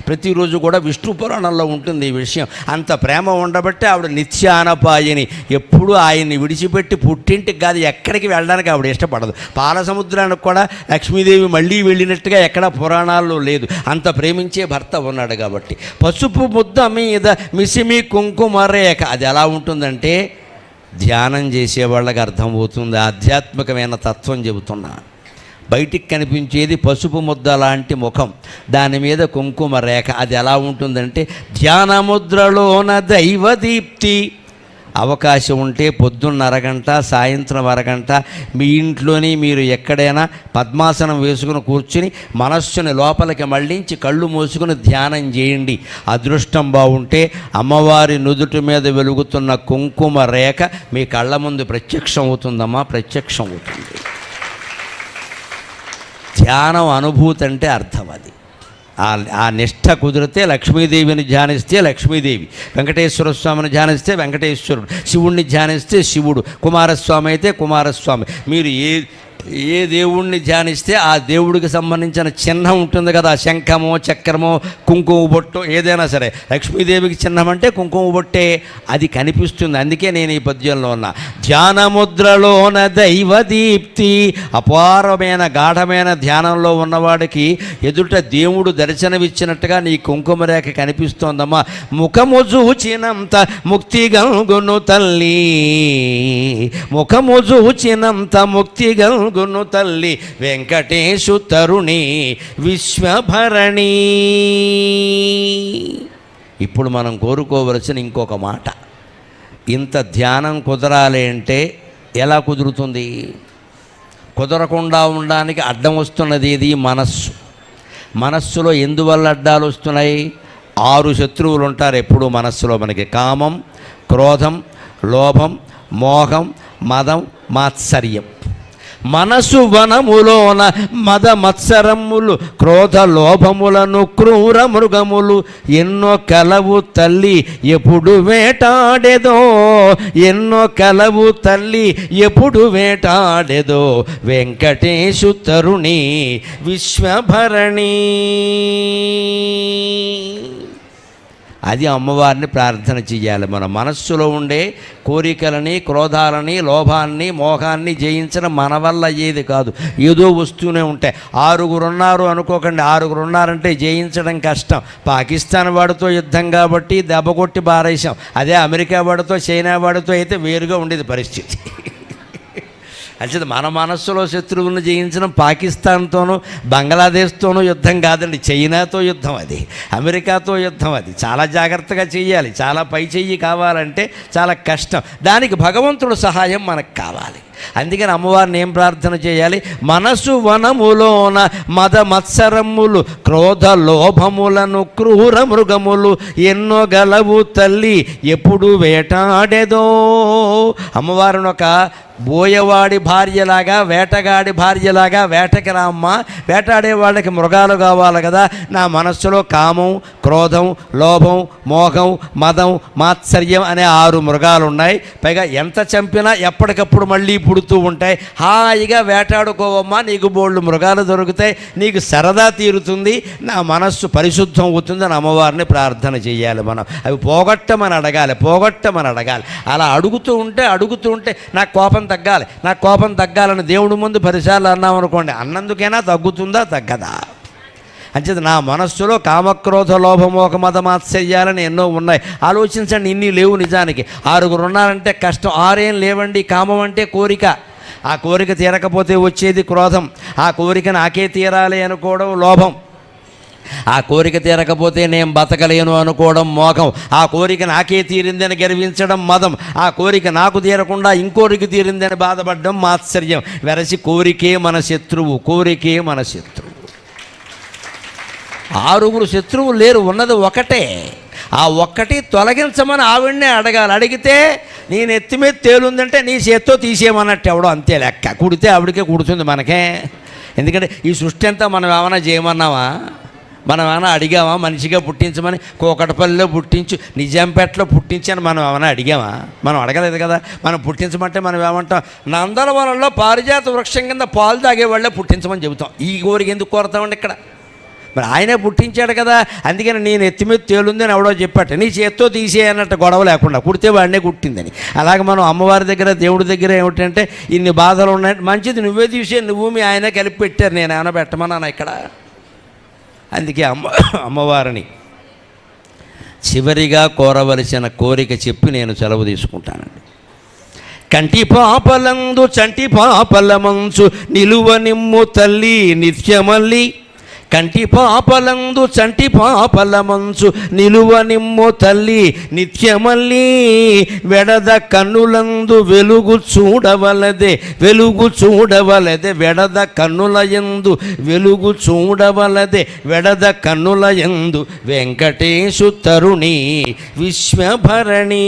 ప్రతిరోజు కూడా విష్ణు పురాణంలో ఉంటుంది ఈ విషయం. అంత ప్రేమ ఉండబట్టి ఆవిడ నిత్యానపాయని, ఎప్పుడు ఆయన్ని విడిచిపెట్టి పుట్టింటికి కాదు ఎక్కడికి వెళ్ళడానికి ఆవిడ ఇష్టపడదు. పాల సముద్రానికి కూడా లక్ష్మీదేవి మళ్ళీ వెళ్ళినట్టుగా ఎక్కడ పురాణాల్లో లేదు. అంత ప్రేమించే భర్త ఉన్నాడు కాబట్టి. పసుపు ముద్ద మీద మిసిమి కుంకుమ రేఖ, అది ఎలా ఉంటుందంటే ధ్యానం చేసే వాళ్ళకి అర్థమవుతుంది. ఆధ్యాత్మికమైన తత్వం చెబుతున్నా. బయటికి కనిపించేది పసుపు ముద్ద లాంటి ముఖం, దాని మీద కుంకుమ రేఖ, అది ఎలా ఉంటుందంటే ధ్యానముద్రలోన దైవదీప్తి. అవకాశం ఉంటే పొద్దున్న అరగంట, సాయంత్రం అరగంట మీ ఇంట్లోని మీరు ఎక్కడైనా పద్మాసనం వేసుకుని కూర్చుని మనస్సుని లోపలికి మళ్ళించి కళ్ళు మూసుకుని ధ్యానం చేయండి. అదృష్టం బాగుంటే అమ్మవారి నుదుటి మీద వెలుగుతున్న కుంకుమ రేఖ మీ కళ్ళ ముందు ప్రత్యక్షం అవుతుందమ్మా, ప్రత్యక్షం అవుతుంది. ధ్యానం అనుభూతి అంటే అర్థం అది. ఆ నిష్ఠ కుదిరితే లక్ష్మీదేవిని ధ్యానిస్తే లక్ష్మీదేవి, వెంకటేశ్వర స్వామిని ధ్యానిస్తే వెంకటేశ్వరుడు, శివుణ్ణి ధ్యానిస్తే శివుడు, కుమారస్వామి అయితే కుమారస్వామి. మీరు ఏ దేవుణ్ణి ధ్యానిస్తే ఆ దేవుడికి సంబంధించిన చిహ్నం ఉంటుంది కదా, శంఖమో చక్రమో కుంకుమ బొట్టు ఏదైనా సరే. లక్ష్మీదేవికి చిహ్నం అంటే కుంకుమ బొట్టే, అది కనిపిస్తుంది. అందుకే నేను ఈ పద్యంలో ఉన్నా. ధ్యానముద్రలోన దైవదీప్తి. అపారమైన గాఢమైన ధ్యానంలో ఉన్నవాడికి ఎదుట దేవుడు దర్శనమిచ్చినట్టుగా నీ కుంకుమ రేఖ కనిపిస్తోందమ్మా. ముఖము చూచినంత ముక్తి గల్గును తల్లి, ముఖము చూచినంత ముక్తి గల్గును తల్లి, వెంకటేశు తరుణి విశ్వభరణి. ఇప్పుడు మనం కోరుకోవలసిన ఇంకొక మాట, ఇంత ధ్యానం కుదరాలి అంటే ఎలా కుదురుతుంది? కుదరకుండా ఉండడానికి అడ్డం వస్తున్నది ఇది మనస్సు. మనస్సులో ఎందువల్ల అడ్డాలు వస్తున్నాయి? 6 శత్రువులు ఉంటారు ఎప్పుడూ మనస్సులో మనకి. కామం, క్రోధం, లోభం, మోహం, మదం, మాత్సర్యం. మనసు వనములోన మద మత్సరములు, క్రోధ లోభములను క్రూర మృగములు ఎన్నో కలవు తల్లి ఎప్పుడు వేటాడేదో, ఎన్నో కలవు తల్లి ఎప్పుడు వేటాడేదో, వెంకటేశు తరుణి విశ్వభరణి. అది అమ్మవారిని ప్రార్థన చెయ్యాలి. మన మనస్సులో ఉండే కోరికలని, క్రోధాలని, లోభాన్ని, మోహాన్ని జయించడం మన వల్ల అయ్యేది కాదు. ఏదో వస్తూనే ఉంటాయి. 6 ఉన్నారు అనుకోకండి, 6 ఉన్నారంటే జయించడం కష్టం. పాకిస్తాన్ వాడితో యుద్ధం కాబట్టి దెబ్బ కొట్టి బారేసాం. అదే అమెరికా వాడితో, చైనా వాడితో అయితే వేరుగా ఉండేది పరిస్థితి. అంటే మన మనస్సులో శత్రువులను జయించడం పాకిస్తాన్తోనూ బంగ్లాదేశ్తోనూ యుద్ధం కాదండి, చైనాతో యుద్ధం, అది అమెరికాతో యుద్ధం. అది చాలా జాగ్రత్తగా చేయాలి. చాలా పై చెయ్యి కావాలంటే చాలా కష్టం. దానికి భగవంతుడు సహాయం మనకు కావాలి. అందుకని అమ్మవారిని ఏం ప్రార్థన చేయాలి? మనసు వనములోన మద మత్సరములు, క్రోధ లోభములను క్రూర మృగములు ఎన్నో గలవు తల్లి ఎప్పుడు వేటాడేదో. అమ్మవారిని ఒక బోయవాడి భార్యలాగా, వేటగాడి భార్యలాగా వేటకి రామ్మ. వేటాడే వాళ్ళకి మృగాలు కావాలి కదా. నా మనస్సులో కామం, క్రోధం, లోభం, మోహం, మదం, మాత్సర్యం అనే 6 మృగాలు ఉన్నాయి. పైగా ఎంత చంపినా ఎప్పటికప్పుడు మళ్ళీ పుడుతూ ఉంటాయి. హాయిగా వేటాడుకోవమ్మా, నీకు బోళ్ళు మృగాలు దొరుకుతాయి, నీకు సరదా తీరుతుంది, నా మనస్సు పరిశుద్ధం అవుతుంది అని అమ్మవారిని ప్రార్థన చేయాలి మనం. అవి పోగొట్టమని అడగాలి. అలా అడుగుతూ ఉంటే నాకు కోపం తగ్గాలి, నాకు కోపం తగ్గాలని దేవుడి ముందు 10 సార్లు అన్నాం అనుకోండి, అన్నందుకైనా తగ్గుతుందా తగ్గదా? అంచేది నా మనస్సులో కామక్రోధ లోభమోహ మదమాత్సర్యాలని ఎన్నో ఉన్నాయి. ఆలోచించండి, ఇన్ని లేవు నిజానికి. 6 ఉన్నారంటే కష్టం. 6 ఏం లేవండి. కామం అంటే కోరిక, ఆ కోరిక తీరకపోతే వచ్చేది క్రోధం, ఆ కోరిక నాకే తీరాలి అనుకోవడం లోభం, ఆ కోరిక తీరకపోతే నేను బతకలేను అనుకోవడం మోహం, ఆ కోరిక నాకే తీరిందని గర్వించడం మదం, ఆ కోరిక నాకు తీరకుండా ఇంకోరికి తీరిందని బాధపడడం మాత్సర్యం. వెరసి కోరికే మన శత్రువు, కోరికే మన శత్రువు. 6 శత్రువులు లేరు, ఉన్నది ఒకటే. ఆ ఒక్కటి తొలగించమని ఆవిడనే అడగాలి. అడిగితే నేను ఎత్తి మీద తేలుందంటే నీ చేత్తో తీసేయమన్నట్టు ఎవడో, అంతే లెక్క. కుడితే ఆవిడకే కుడుతుంది, మనకే. ఎందుకంటే ఈ సృష్టి అంతా మనం ఏమైనా చేయమన్నావా? మనం ఏమైనా అడిగామా? మనిషిగా పుట్టించమని కోకటపల్లిలో పుట్టించు, నిజాంపేటలో పుట్టించని మనం ఏమైనా అడిగామా? మనం అడగలేదు కదా. మనం పుట్టించమంటే మనం ఏమంటాం? నందనవనంలో పారిజాత వృక్షం కింద పాలు తాగేవాళ్ళే పుట్టించమని చెబుతాం. ఈ కోరిక ఎందుకు కోరతామండి ఇక్కడ? మరి ఆయనే పుట్టించాడు కదా. అందుకని నేను ఎత్తి మీద తేలుందని ఎవడో చెప్పాట, నీ చేత్తో తీసేయన్నట్టు గొడవ లేకుండా, కుడితే వాడినే కుట్టిందని. అలాగే మనం అమ్మవారి దగ్గర దేవుడి దగ్గర ఏమిటంటే ఇన్ని బాధలు ఉన్నాయి, మంచిది నువ్వే తీసే, నువ్వు మీ ఆయన కలిపి పెట్టారు, నేను ఏమైనా పెట్టమన్నాను ఇక్కడ. అందుకే అమ్మవారిని చివరిగా కోరవలసిన కోరిక చెప్పి నేను సెలవు తీసుకుంటానండి. కంటి పాపలందు చంటి పాపల మంచు నిలువ నిమ్ము తల్లి నిత్యమల్లి, కంటి పాపలందు చంటి పాపల మంచు నిలువ నిమ్ము తల్లి నిత్యమల్లి, వెడద కన్నులందు వెలుగు చూడవలదే, వెలుగు చూడవలదే, వెడద కన్నుల యందు వెలుగు చూడవలదే, వెడద కన్నుల యందు వెంకటేశు తరుణి విశ్వభరణి.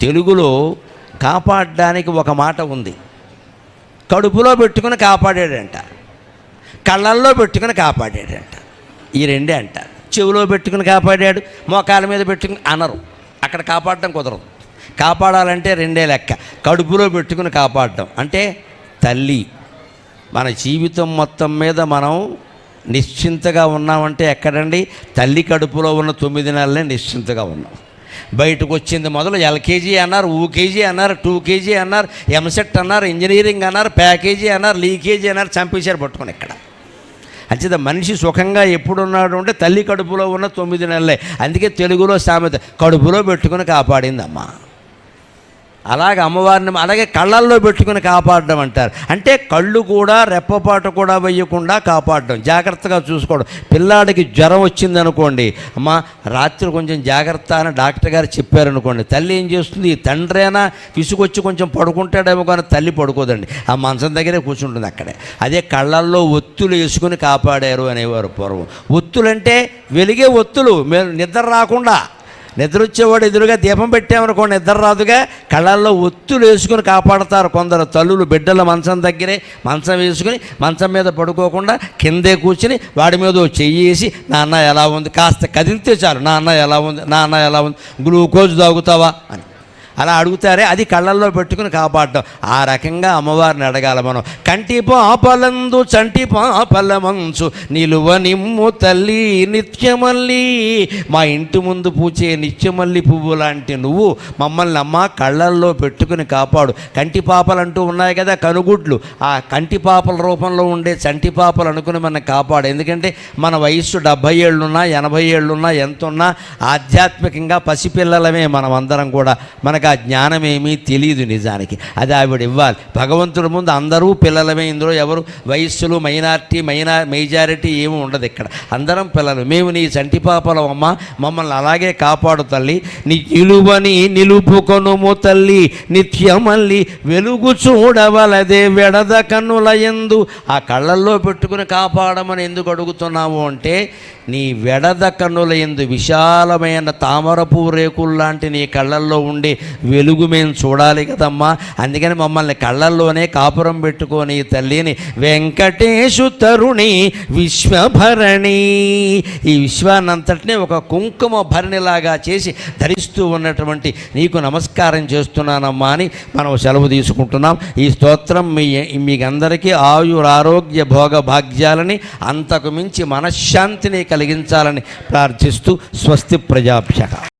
తెలుగులో కాపాడడానికి ఒక మాట ఉంది. కడుపులో పెట్టుకుని కాపాడాడంట, కళ్ళల్లో పెట్టుకుని కాపాడాడంట. ఈ రెండే అంట. చెవిలో పెట్టుకుని కాపాడాడు, మోకాల మీద పెట్టుకుని అనరు. అక్కడ కాపాడడం కుదరదు. కాపాడాలంటే రెండే లెక్క. కడుపులో పెట్టుకుని కాపాడడం అంటే తల్లి. మన జీవితం మొత్తం మీద మనం నిశ్చింతగా ఉన్నామంటే ఎక్కడండి? తల్లి కడుపులో ఉన్న 9 నెలలే నిశ్చింతగా ఉన్నాం. బయటకు వచ్చింది మొదలు ఎల్కేజీ అన్నారు, ఊకేజీ అన్నారు, 2 అన్నారు, ఎంసెట్ అన్నారు, ఇంజనీరింగ్ అన్నారు, ప్యాకేజీ అన్నారు, లీకేజీ అన్నారు, చంపేశారు పట్టుకుని ఇక్కడ. అంచేత మనిషి సుఖంగా ఎప్పుడున్నాడు అంటే తల్లి కడుపులో ఉన్న 9 నెలలే. అందుకే తెలుగులో సామెత కడుపులో పెట్టుకుని కాపాడిందమ్మా. అలాగే అమ్మవారిని అలాగే కళ్ళల్లో పెట్టుకుని కాపాడడం అంటారు. అంటే కళ్ళు కూడా రెప్పపాటు కూడా వేయకుండా కాపాడడం, జాగ్రత్తగా చూసుకోవడం. పిల్లాడికి జ్వరం వచ్చిందనుకోండి, అమ్మ రాత్రి కొంచెం జాగ్రత్త అని డాక్టర్ గారు చెప్పారనుకోండి, తల్లి ఏం చేస్తుంది? తండ్రైనా విసుగొచ్చి కొంచెం పడుకుంటాడేమో కానీ తల్లి పడుకోదండి, ఆ మంచం దగ్గరే కూర్చుంటుంది అక్కడే. అదే కళ్ళల్లో ఒత్తులు వేసుకుని కాపాడారు అనేవారు పూర్వం. ఒత్తులంటే వెలిగే ఒత్తులు, నిద్ర రాకుండా. నిద్ర వచ్చేవాడు ఎదురుగా దీపం పెట్టామనుకోండి నిద్ర రాదుగా. కళ్ళల్లో ఒత్తులు వేసుకుని కాపాడతారు కొందరు తల్లులు. బిడ్డల మంచం దగ్గరే మంచం వేసుకుని మంచం మీద పడుకోకుండా కిందే కూర్చుని వాడి మీద చెయ్యేసి నాన్న ఎలా ఉంది, కాస్త కదిలితే చాలు, నాన్న ఎలా ఉంది, నాన్న ఎలా ఉంది, గ్లూకోజ్ తాగుతావా అని అలా అడుగుతారే, అది కళ్ళల్లో పెట్టుకుని కాపాడడం. ఆ రకంగా అమ్మవారిని అడగాల మనం. కంటి పాపలందు చంటి పాపల మంచు నిలువ నిమ్ము తల్లి నిత్యమల్లి. మా ఇంటి ముందు పూచే నిత్యమల్లి పువ్వు లాంటి నువ్వు మమ్మల్ని అమ్మ కళ్ళల్లో పెట్టుకుని కాపాడు. కంటి పాపలు అంటూ ఉన్నాయి కదా, కనుగుడ్లు. ఆ కంటి పాపల రూపంలో ఉండే చంటి పాపలు అనుకుని మనం కాపాడు. ఎందుకంటే మన వయస్సు 70 ఏళ్ళున్నా 80 ఏళ్ళున్నా ఎంతున్నా ఆధ్యాత్మికంగా పసిపిల్లలమే మనం అందరం కూడా. మనకు ఆ జ్ఞానం ఏమీ తెలియదు నిజానికి, అది ఆవిడ ఇవ్వాలి. భగవంతుడి ముందు అందరూ పిల్లలమే. ఇందులో ఎవరు వయస్సులు మెజారిటీ ఏమి ఉండదు ఇక్కడ, అందరం పిల్లలు. మేము నీ చంటి పాపలం అమ్మ, మమ్మల్ని అలాగే కాపాడు తల్లి. నీ నిలువని నిలుపుకొనుము తల్లి నిత్యమల్లి, వెలుగు చూడవలదే వెడద కన్నుల యందు. ఆ కళ్ళల్లో పెట్టుకుని కాపాడమని ఎందుకు అడుగుతున్నావు అంటే, నీ వెడద కన్నుల యందు విశాలమైన తామరపు రేకుల్లాంటి నీ కళ్ళల్లో ఉండే వెలుగు మేము చూడాలి కదమ్మా. అందుకని మమ్మల్ని కళ్ళల్లోనే కాపురం పెట్టుకొని తల్లిని వెంకటేశు తరుణి విశ్వభరణి. ఈ విశ్వాన్నంతటినీ ఒక కుంకుమ భరణిలాగా చేసి ధరిస్తూ ఉన్నటువంటి నీకు నమస్కారం చేస్తున్నానమ్మా అని మనం సెలవు తీసుకుంటున్నాం. ఈ స్తోత్రం మీకందరికీ ఆయురారోగ్య భోగ భాగ్యాలని, అంతకు మించి మనశ్శాంతిని కలిగించాలని ప్రార్థిస్తూ స్వస్తి ప్రజాభ్యః.